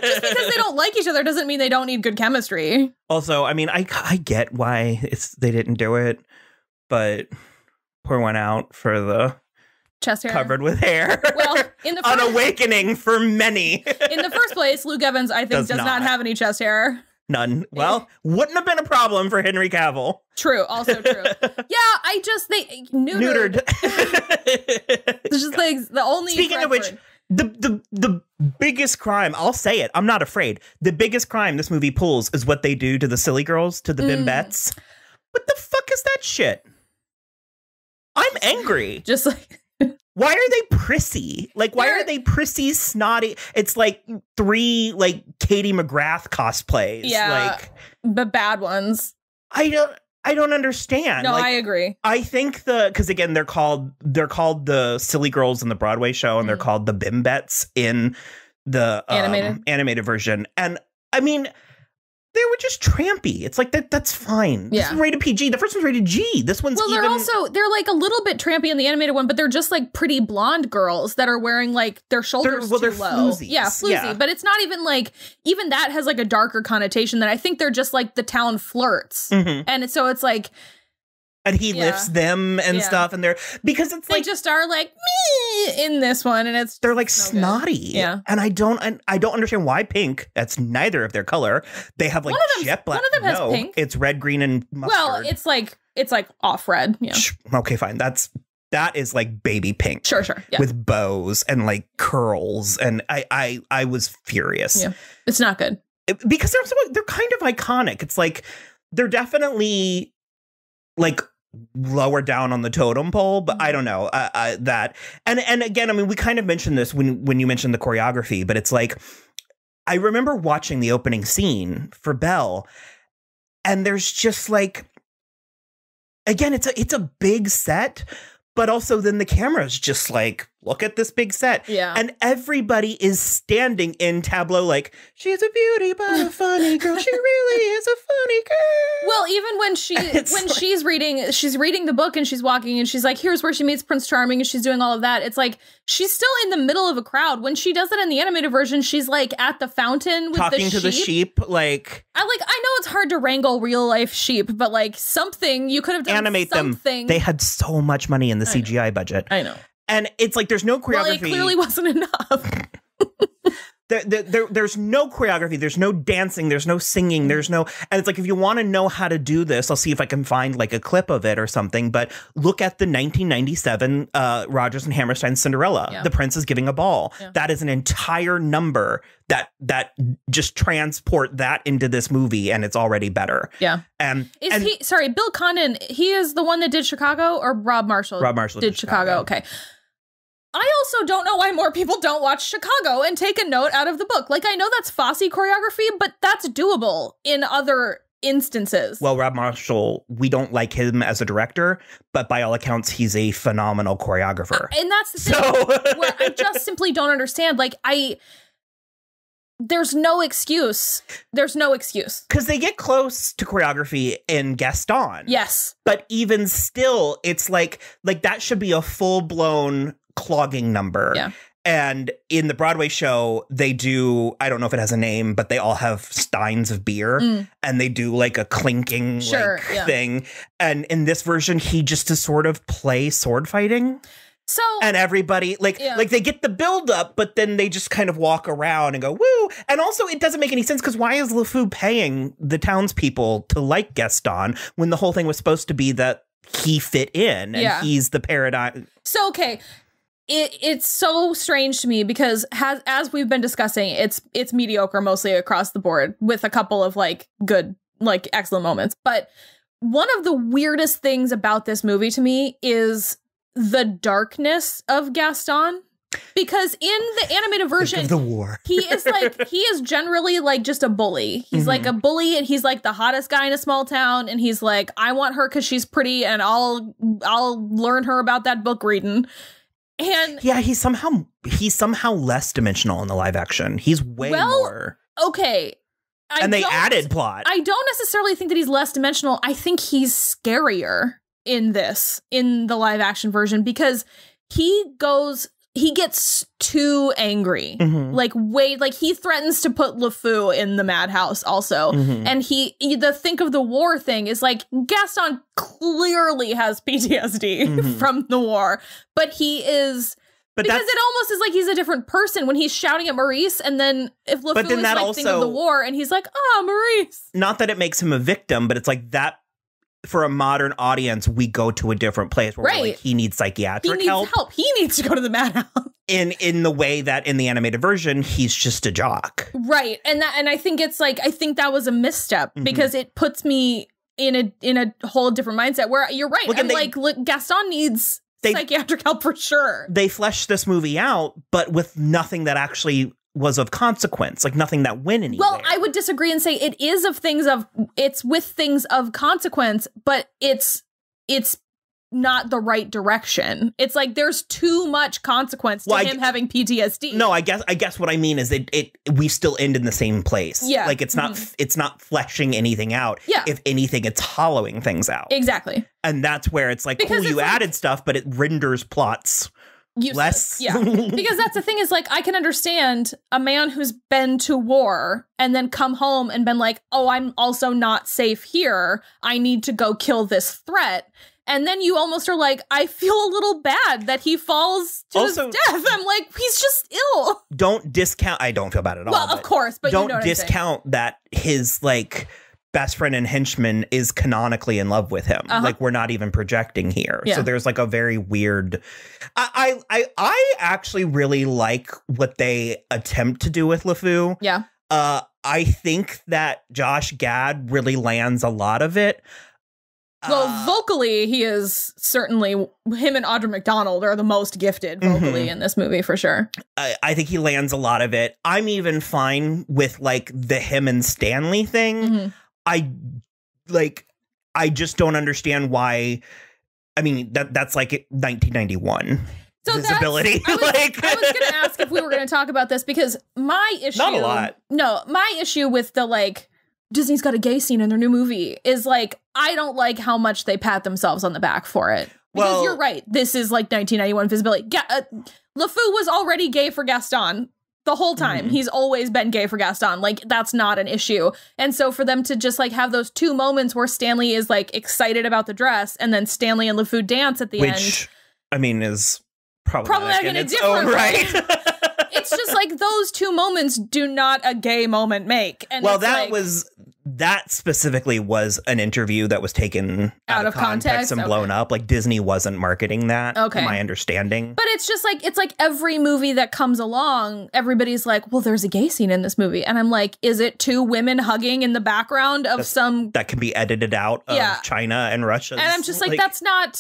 Just because they don't like each other doesn't mean they don't need good chemistry. Also, I mean, I get why they didn't do it, but pour one out for the chest hair covered with hair. Well, in the an awakening for many. In the first place, Luke Evans, I think, does not have any chest hair. None. Well, wouldn't have been a problem for Henry Cavill. True. Also true. Yeah, they neutered. It's just like the only. Speaking of which, the biggest crime, I'll say it, I'm not afraid. The biggest crime this movie pulls is what they do to the silly girls, to the bimbettes. What the fuck is that shit? I'm angry. Just like. Why are they prissy? Like, why are they prissy, snotty? It's like 3 like Katie McGrath cosplays. Yeah, like the bad ones. I don't understand. No, like, I agree. I think because again they're called the silly girls in the Broadway show, and they're called the bimbettes in the animated version. And I mean, they were just trampy. It's like that's fine. Yeah. This is rated PG. The first one's rated G. This one's they're like a little bit trampy in the animated one, but they're just like pretty blonde girls that are wearing like their shoulders too low. Floozies. Yeah, floozy. Yeah. But it's not even like, even that has like a darker connotation that I think they're just like the town flirts. And so it's like, and he lifts them and stuff, and because it's like they just are like me in this one, and they're like snotty. Yeah, and I don't understand why pink. That's neither of their color. They have like jet black. One of them has pink. It's red, green, and mustard. Well, it's like off red. Yeah. Okay, fine. That is like baby pink. Sure. Yeah. With bows and like curls, and I was furious. Yeah, it's not good because they're kind of iconic. It's like they're definitely like lower down on the totem pole, but I don't know that. And again, I mean, we kind of mentioned this when you mentioned the choreography, but it's like, I remember watching the opening scene for Belle, and there's just like, again, it's a big set, but also then the camera's just like, look at this big set. Yeah. And everybody is standing in tableau like, she's a beauty but a funny girl. She really is a funny girl. Well, even when she's reading the book and she's walking and she's like, here's where she meets Prince Charming and she's doing all of that. It's like, she's still in the middle of a crowd. When she does it in the animated version, she's like at the fountain with talking to the sheep. Like, I know it's hard to wrangle real life sheep, but like something you could have done. Animate something. them. They had so much money in the CGI budget. I know. And it's like, there's no choreography. Well, it clearly wasn't enough. There's no choreography, there's no dancing, there's no singing, there's no, and it's like, if you want to know how to do this, I'll see if I can find like a clip of it or something, but look at the 1997 Rodgers and Hammerstein Cinderella. Yeah. The prince is giving a ball. Yeah. That is an entire number that just transport that into this movie, and it's already better. Yeah. Sorry, Bill Condon, he is the one that did Chicago, or Rob Marshall? Rob Marshall did Chicago. Okay. I also don't know why more people don't watch Chicago and take a note out of the book. Like, I know that's Fosse choreography, but that's doable in other instances. Well, Rob Marshall, we don't like him as a director, but by all accounts, he's a phenomenal choreographer. And that's the thing where I just simply don't understand. Like, there's no excuse. There's no excuse. Because they get close to choreography in Gaston. Yes. But even still, it's like that should be a full-blown clogging number. Yeah. And in the Broadway show, they do, I don't know if it has a name, but they all have steins of beer and they do like a clinking thing. And in this version, he just to sort of play sword fighting. So, and everybody like they get the build up, but then they just kind of walk around and go, woo. And also it doesn't make any sense, because why is LeFou paying the townspeople to like Gaston when the whole thing was supposed to be that he fit in and he's the paradigm? So, okay. It's so strange to me because as we've been discussing, it's mediocre mostly across the board with a couple of like good, like excellent moments. But one of the weirdest things about this movie to me is the darkness of Gaston. Because in the animated version of the war, he is generally like just a bully. He's like a bully, and he's like the hottest guy in a small town, and he's like, I want her because she's pretty, and I'll learn her about that book reading. And yeah, he's somehow less dimensional in the live action. He's way more. Okay. They added plot. I don't necessarily think that he's less dimensional. I think he's scarier in the live action version, because he gets too angry. Like he threatens to put LeFou in the madhouse also. And the think of the war thing is like, Gaston clearly has PTSD from the war, but because it almost is like he's a different person when he's shouting at Maurice, and then if LeFou is like also, think of the war, and he's like, Maurice. Not that it makes him a victim, but it's like that. For a modern audience, we go to a different place where we're like, he needs psychiatric help. He needs to go to the madhouse. In the way that in the animated version, he's just a jock. Right. And I think it's like, I think that was a misstep because it puts me in a whole different mindset where you're right. Look, Gaston needs psychiatric help for sure. They fleshed this movie out, but with nothing that actually was of consequence, like nothing that went anywhere. Well, I would disagree and say it's with things of consequence, but it's not the right direction. It's like there's too much consequence to him having PTSD. No, I guess what I mean is we still end in the same place. Yeah. Like it's not fleshing anything out. Yeah. If anything, it's hollowing things out. Exactly. And that's where it's like, cool, you added stuff, but it renders plots less. Yeah. Because that's the thing is like, I can understand a man who's been to war and then come home and been like, oh, I'm also not safe here. I need to go kill this threat. And then you almost are like, I feel a little bad that he falls to his death. I'm like, he's just ill. Don't discount. I don't feel bad at all. Well, of course, but don't you know what discount that his like best friend and henchman is canonically in love with him. Like we're not even projecting here. So there's like a very weird. I actually really like what they attempt to do with LeFou. Yeah. I think that Josh Gad really lands a lot of it. Well, vocally, he is certainly, him and Audra McDonald are the most gifted vocally in this movie for sure. I think he lands a lot of it. I'm even fine with like the him and Stanley thing. I just don't understand why. I mean, that's like 1991 visibility. I was going to ask if we were going to talk about this because my issue. Not a lot. No, my issue with the like, Disney's got a gay scene in their new movie is like, I don't like how much they pat themselves on the back for it. Because you're right. This is like 1991 visibility. LeFou was already gay for Gaston the whole time. He's always been gay for Gaston. Like, that's not an issue. And so for them to just like have those two moments where Stanley is like excited about the dress and then Stanley and LeFou dance at the end. Which, I mean, is problematic in a its different own right. It's it's just like those two moments do not a gay moment make. And well, that specifically was an interview that was taken out of context and blown up. Like Disney wasn't marketing that, to my understanding. But it's just like, it's like every movie that comes along, everybody's like, well, there's a gay scene in this movie. And I'm like, is it two women hugging in the background of that can be edited out of China and Russia? And I'm just like, that's not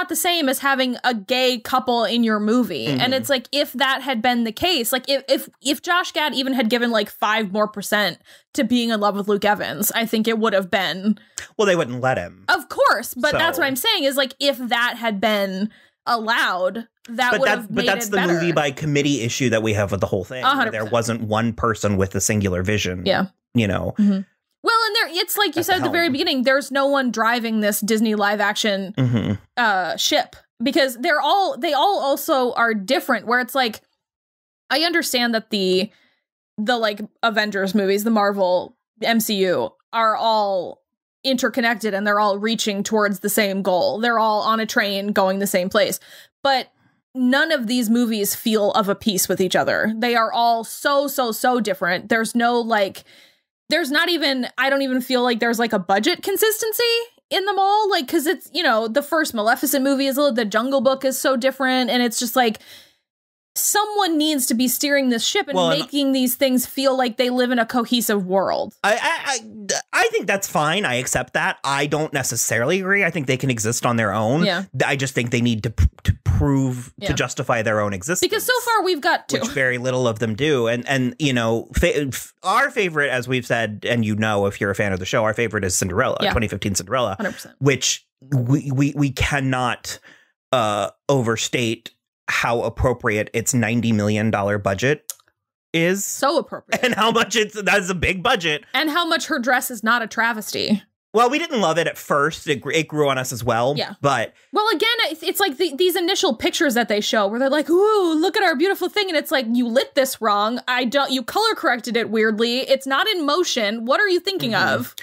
the same as having a gay couple in your movie. And it's like, if that had been the case, like if Josh Gad even had given like 5% more to being in love with Luke Evans, I think it would have been. Well, they wouldn't let him. Of course. But that's what I'm saying is like, if that had been allowed, that would have made it better. But that's the movie by committee issue that we have with the whole thing. There wasn't one person with a singular vision. Yeah. You know. Mm-hmm. Well, and it's like you said at the very beginning, there's no one driving this Disney live action ship, because they all also are different, where it's like, I understand that the like Avengers movies, the Marvel MCU, are all interconnected and they're all reaching towards the same goal. They're all on a train going the same place. But none of these movies feel of a piece with each other. They are all so different. There's no like, there's not even, I don't even feel like there's like a budget consistency in them all. Like, cause it's, you know, the first Maleficent movie is the Jungle Book is so different. And it's just like, someone needs to be steering this ship and making these things feel like they live in a cohesive world. I think that's fine. I accept that. I don't necessarily agree. I think they can exist on their own. Yeah. I just think they need to prove to justify their own existence. Because so far we've got two. Which very little of them do. And you know, our favorite, as we've said, and you know, if you're a fan of the show, our favorite is Cinderella, 2015 Cinderella, 100%. Which we cannot overstate how appropriate its $90 million budget is. So appropriate. And how much that's a big budget. And how much her dress is not a travesty. Well, we didn't love it at first. It grew on us as well. Yeah. But well, again, it's like these initial pictures that they show where they're like, ooh, look at our beautiful thing. And it's like, you lit this wrong. You color corrected it weirdly. It's not in motion. What are you thinking of?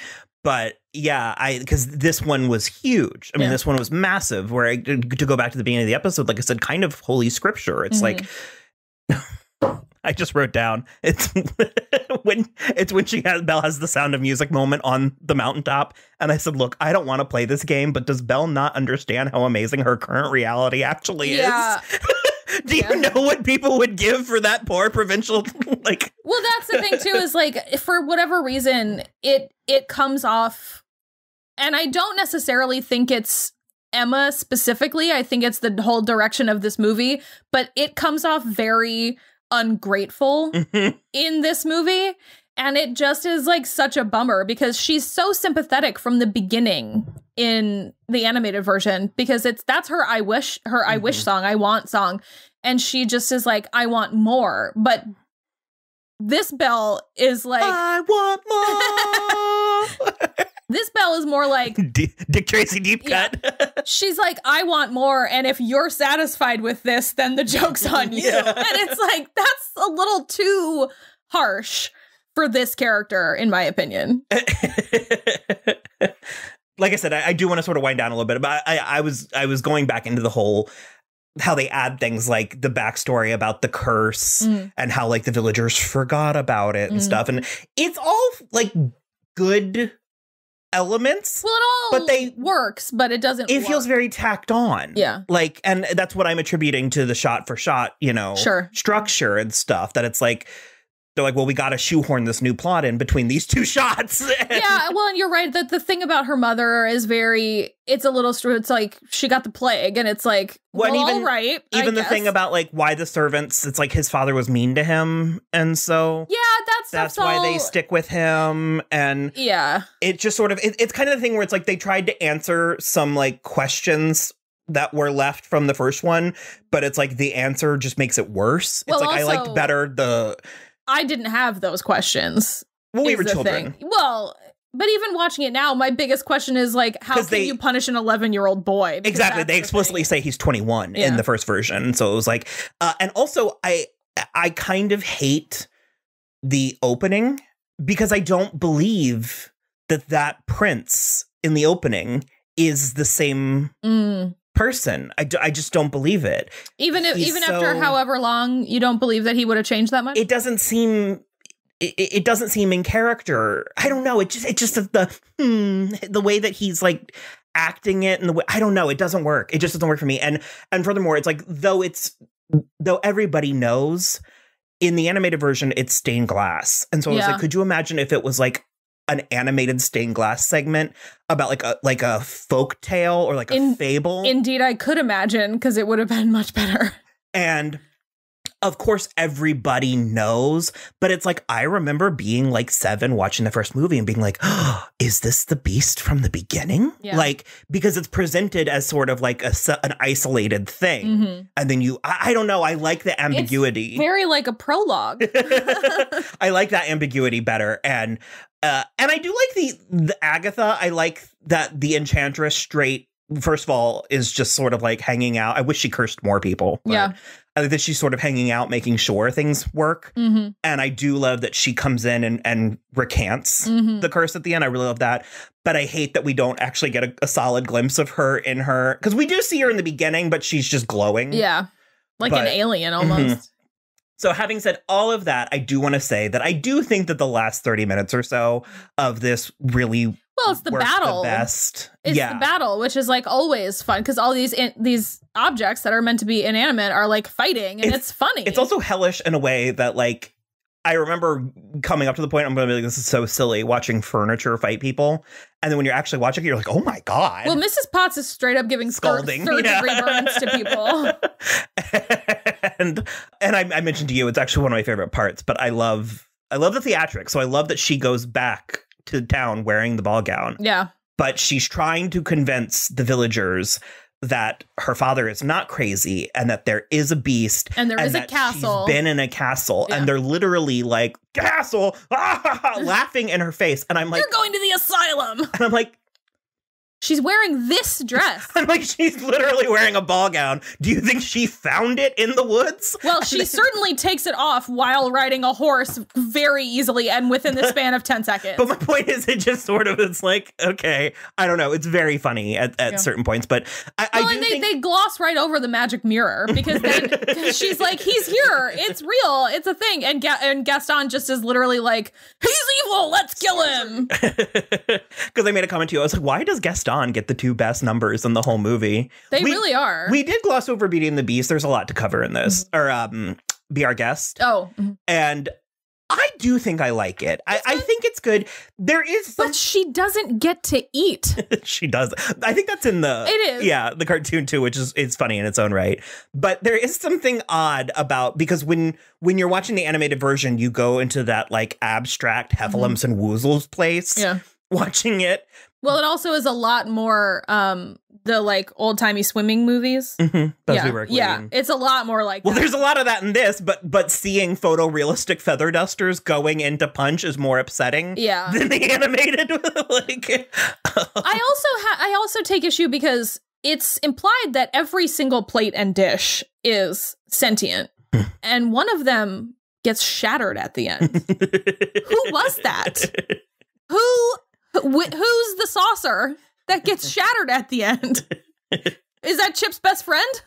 But yeah, because this one was huge. I mean, this one was massive, where to go back to the beginning of the episode, like I said, kind of holy scripture. It's like, I just wrote down, it's when Belle has the Sound of Music moment on the mountaintop. And I said, look, I don't want to play this game, but does Belle not understand how amazing her current reality actually is? Do you know what people would give for that poor provincial, like... Well, that's the thing, too, is, like, for whatever reason, it comes off... And I don't necessarily think it's Emma specifically. I think it's the whole direction of this movie. But it comes off very ungrateful in this movie. And it just is, like, such a bummer, because she's so sympathetic from the beginning in the animated version, because that's her I wish song, I want song. And she just is like, I want more. But this Belle is like, I want more. This Belle is more like Dick Tracy deep cut. Yeah. She's like, I want more. And if you're satisfied with this, then the joke's on you. Yeah. And it's like, that's a little too harsh for this character, in my opinion. Like I said, I do want to sort of wind down a little bit, but I was going back into the whole how they add things like the backstory about the curse and how like the villagers forgot about it and stuff. And it's all like good elements. Well, it all works, but it doesn't work. Feels very tacked on. Yeah. Like, and that's what I'm attributing to the shot for shot, you know, structure and stuff, that it's like, they're like, well, we got to shoehorn this new plot in between these two shots. Yeah, well, and you're right that the thing about her mother is it's like she got the plague, and it's like, well, even, all right. Even the thing about like why the servants, it's like his father was mean to him, and so that's why they stick with him, and it just sort of it's kind of the thing where it's like they tried to answer some like questions that were left from the first one, but it's like the answer just makes it worse. Well, it's like also, I liked better I didn't have those questions. Well, we were children. Well, but even watching it now, my biggest question is like, how can you punish an 11-year-old boy? Because exactly. They explicitly say he's 21 in the first version. So it was like, and also I kind of hate the opening, because I don't believe that prince in the opening is the same person. I just don't believe it. Even after however long, you don't believe that he would have changed that much? It doesn't seem in character. I don't know. It just the way that he's like acting it and the way, I don't know. It doesn't work. It just doesn't work for me. And furthermore, it's like, though everybody knows in the animated version, it's stained glass. And so I was like, could you imagine if it was like an animated stained glass segment about like a folk tale or like a fable? Indeed, I could imagine, because it would have been much better. And of course, everybody knows, but it's like, I remember being like 7 watching the first movie and being like, oh, is this the Beast from the beginning? Yeah. Like, because it's presented as sort of like an isolated thing. Mm-hmm. And then I don't know. I like the ambiguity. It's very like a prologue. I like that ambiguity better. And I do like the Agatha. I like that the Enchantress straight, first of all, is just sort of like hanging out. I wish she cursed more people. Yeah. I think that she's sort of hanging out, making sure things work. Mm-hmm. And I do love that she comes in and recants the curse at the end. I really love that. But I hate that we don't actually get a solid glimpse of her in her. Because we do see her in the beginning, but she's just glowing. Yeah. Like an alien almost. Mm-hmm. So having said all of that, I do want to say that I do think that the last 30 minutes or so of this really it's the battle. The best. It's the battle, which is like always fun because all these objects that are meant to be inanimate are like fighting, and it's funny. It's also hellish in a way that like I remember coming up to the point I'm going to be like, this is so silly watching furniture fight people, and then when you're actually watching it, you're like, oh my god. Well, Mrs. Potts is straight up giving scolding third degree burns to people. and I mentioned to you, it's actually one of my favorite parts. But I love the theatrics, so I love that she goes back to town wearing the ball gown. Yeah. But she's trying to convince the villagers that her father is not crazy and that there is a beast. And there is a castle. She's been in a castle. Yeah. And they're literally like, castle, laughing in her face. And I'm like, you're going to the asylum. And I'm like, she's wearing this dress. I'm like, she's literally wearing a ball gown. Do you think she found it in the woods? Well, she certainly takes it off while riding a horse very easily and within the span of 10 seconds. But my point is, it just sort of is like, okay, I don't know. It's very funny at certain points, but they gloss right over the magic mirror because then she's like, he's here. It's real. It's a thing. And Gaston just is literally like, he's evil. Let's kill him. Because I made a comment to you. I was like, why does Gaston get the 2 best numbers in the whole movie? They really are. We did gloss over Beauty and the Beast. There's a lot to cover in this. Mm-hmm. Or Be Our Guest. Oh. Mm-hmm. And I do think I like it. I think it's good. There is but she doesn't get to eat. She does. I think that's in the... It is. Yeah, the cartoon too, which is it's funny in its own right. But there is something odd about... Because when you're watching the animated version, you go into that like abstract Heffalumps and Woozles place. Yeah. Watching it. Well, it also is a lot more the like old timey swimming movies. Mm-hmm. Yeah, it's a lot more like. Well, there's a lot of that in this, but seeing photorealistic feather dusters going into punch is more upsetting. Yeah. Than the animated. Like, I also take issue because it's implied that every single plate and dish is sentient, and one of them gets shattered at the end. Who was that? Who's the saucer that gets shattered at the end? Is that Chip's best friend?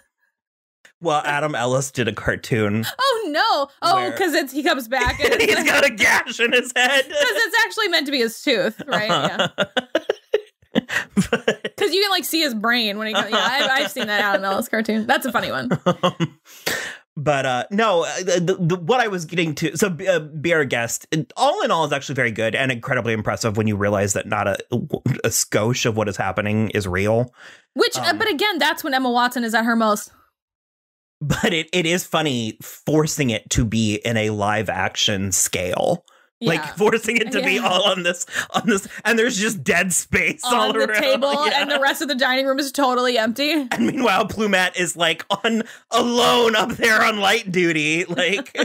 Well, Adam Ellis did a cartoon. Oh, no. Oh, because he comes back. And he's got a gash in his head. Because it's actually meant to be his tooth, right? Yeah. Because you can like see his brain when he comes. Yeah, I've seen that Adam Ellis cartoon. That's a funny one. But no, what I was getting to, so Be Our Guest, all in all, is actually very good and incredibly impressive when you realize that not a skosh of what is happening is real. Which, but again, that's when Emma Watson is at her most. But it is funny forcing it to be in a live action scale. Yeah. Like forcing it to be all on this, and there's just dead space all around. On the table, and the rest of the dining room is totally empty. And meanwhile, Plumette is like alone up there on light duty. Like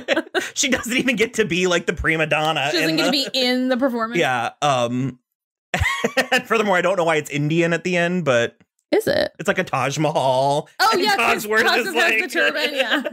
she doesn't even get to be like the prima donna. She doesn't get to be in the performance. Yeah. And furthermore, I don't know why it's Indian at the end, but Is it? It's like a Taj Mahal. Oh, yeah. Cogsworth is like the turban, yeah.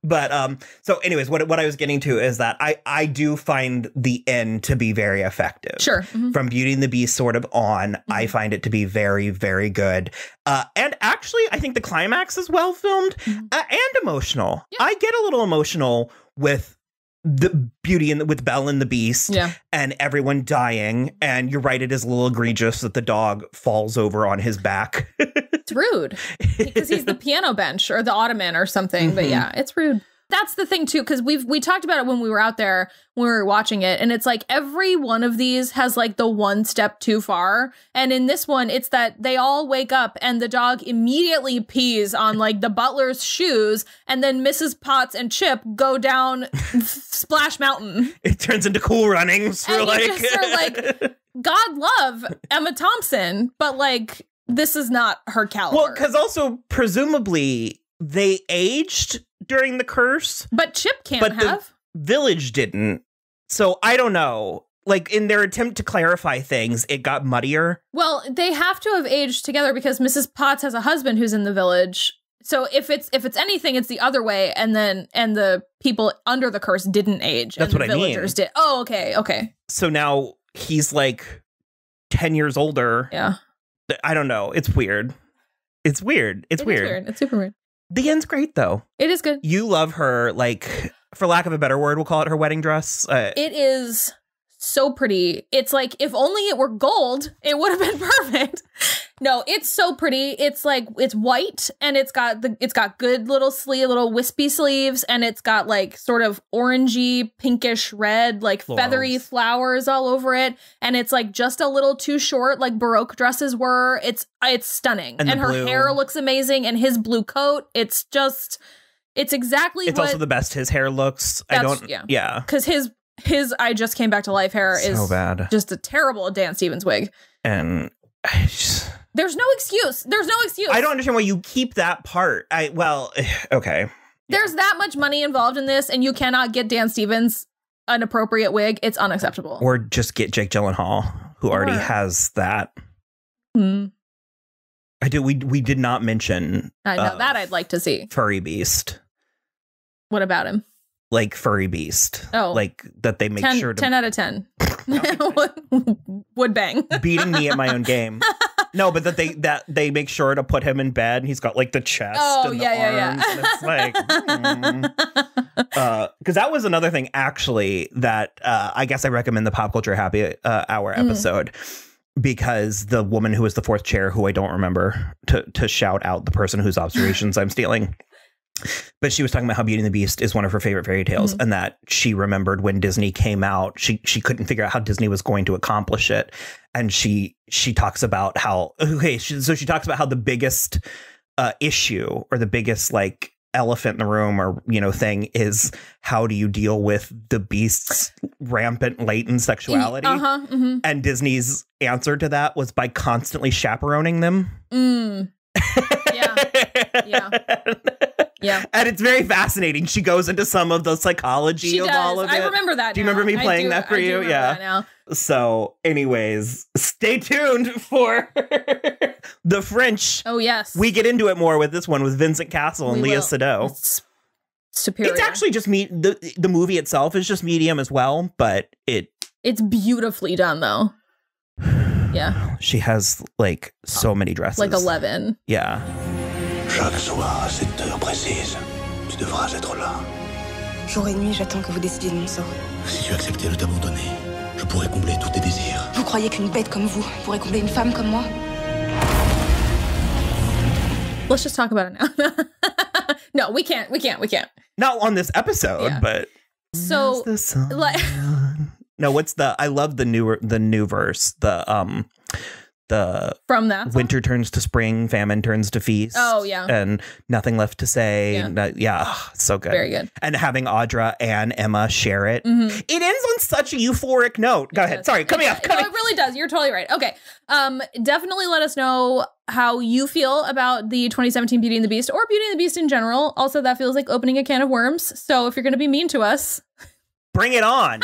But so anyways, what I was getting to is that I do find the end to be very effective. Sure. From Beauty and the Beast sort of on, I find it to be very, very good. And actually, I think the climax is well filmed and emotional. Yeah. I get a little emotional with the Beauty and with Belle and the Beast and everyone dying. And you're right, it is a little egregious that the dog falls over on his back. It's rude because he's the piano bench or the ottoman or something. But yeah, it's rude. That's the thing, too, because we talked about it when we were out there, when we were watching it. And it's like every one of these has like the one step too far. And in this one, it's that they all wake up and the dog immediately pees on like the butler's shoes. And then Mrs. Potts and Chip go down Splash Mountain. It turns into Cool Runnings. And you just are like, God love Emma Thompson, but like, this is not her caliber. Well, because also, presumably, they aged during the curse. But Chip can't have. The village didn't. So I don't know. Like in their attempt to clarify things, it got muddier. Well, they have to have aged together because Mrs. Potts has a husband who's in the village. So if it's anything, it's the other way. And the people under the curse didn't age. That's and what the I mean. villagers did. Oh, okay. Okay. So now he's like 10 years older. Yeah. I don't know. It's weird. It's weird. It's weird. It's super weird. The end's great, though. It is good. You love her, like, for lack of a better word, we'll call it her wedding dress. It is so pretty. It's like, if only it were gold, it would have been perfect. No, it's so pretty. It's like, it's white and it's got good little wispy sleeves, and it's got like sort of orangey, pinkish red, like feathery flowers all over it. And it's like just a little too short, like Baroque dresses were. It's stunning. And her hair looks amazing, and his blue coat. It's exactly it's also the best his hair looks. Yeah. Because his I Just Came Back to Life hair is so bad. Just a terrible Dan Stevens wig. And there's no excuse. I don't understand why you keep that part. Okay. There's that much money involved in this, and you cannot get Dan Stevens an appropriate wig. It's unacceptable. Or just get Jake Gyllenhaal, who already has that. I do. We did not mention. I know that I'd like to see. Furry Beast. What about him? Like Furry Beast. Oh. Like that they make 10 out of 10. Would bang. Beating me at my own game. No, but that they make sure to put him in bed, and he's got like the chest and the arms. And it's like, because that was another thing actually that I guess I recommend the Pop Culture Happy Hour episode, because the woman who was the fourth chair, who I don't remember to shout out the person whose observations I'm stealing. But she was talking about how Beauty and the Beast is one of her favorite fairy tales, and that she remembered when Disney came out, she couldn't figure out how Disney was going to accomplish it. And she talks about how, she talks about how the biggest issue, or the biggest like elephant in the room, or, thing, is how do you deal with the Beast's rampant latent sexuality? And Disney's answer to that was by constantly chaperoning them. Yeah. And it's very fascinating. She goes into some of the psychology of all of it. I remember that. Do you remember me playing that for you? Yeah. That now. So anyways, stay tuned for the French. Oh, yes. We get into it more with this one with Vincent Cassel and Leah Seydoux. It's superior. It's actually just the movie itself is just medium as well, but it's beautifully done though. Yeah. She has like so many dresses. Like 11. Yeah. Chaque soir, à cette heure précise, tu devras être là. Jour et nuit, j'attends que vous décidiez de mon sort. Si tu acceptais de t'abandonner, je pourrais combler tous tes désirs. Vous croyez qu'une bête comme vous pourrait combler une femme comme moi? Let's just talk about it now. No, we can't. Not on this episode, but so like no, I love the new verse. The from that song? Winter turns to spring, famine turns to feast. Oh yeah, and nothing left to say. So good, very good. And having Audra and Emma share it, it ends on such a euphoric note. Go ahead. Sorry, cut me off. No, it really does. You're totally right. Okay, definitely let us know how you feel about the 2017 Beauty and the Beast, or Beauty and the Beast in general. Also, that feels like opening a can of worms. So if you're going to be mean to us, bring it on.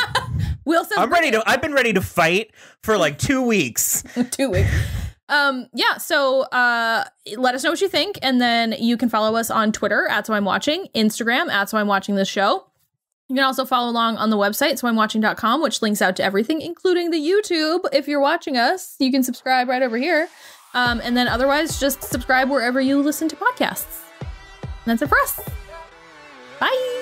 Will says I've been ready to fight for like 2 weeks. 2 weeks. Yeah, so let us know what you think, and then you can follow us on Twitter at So I'm Watching, Instagram at So I'm Watching This Show. You can also follow along on the website, soimwatching.com, which links out to everything, including the YouTube. If you're watching us, you can subscribe right over here. And then otherwise, just subscribe wherever you listen to podcasts. And that's it for us. Bye!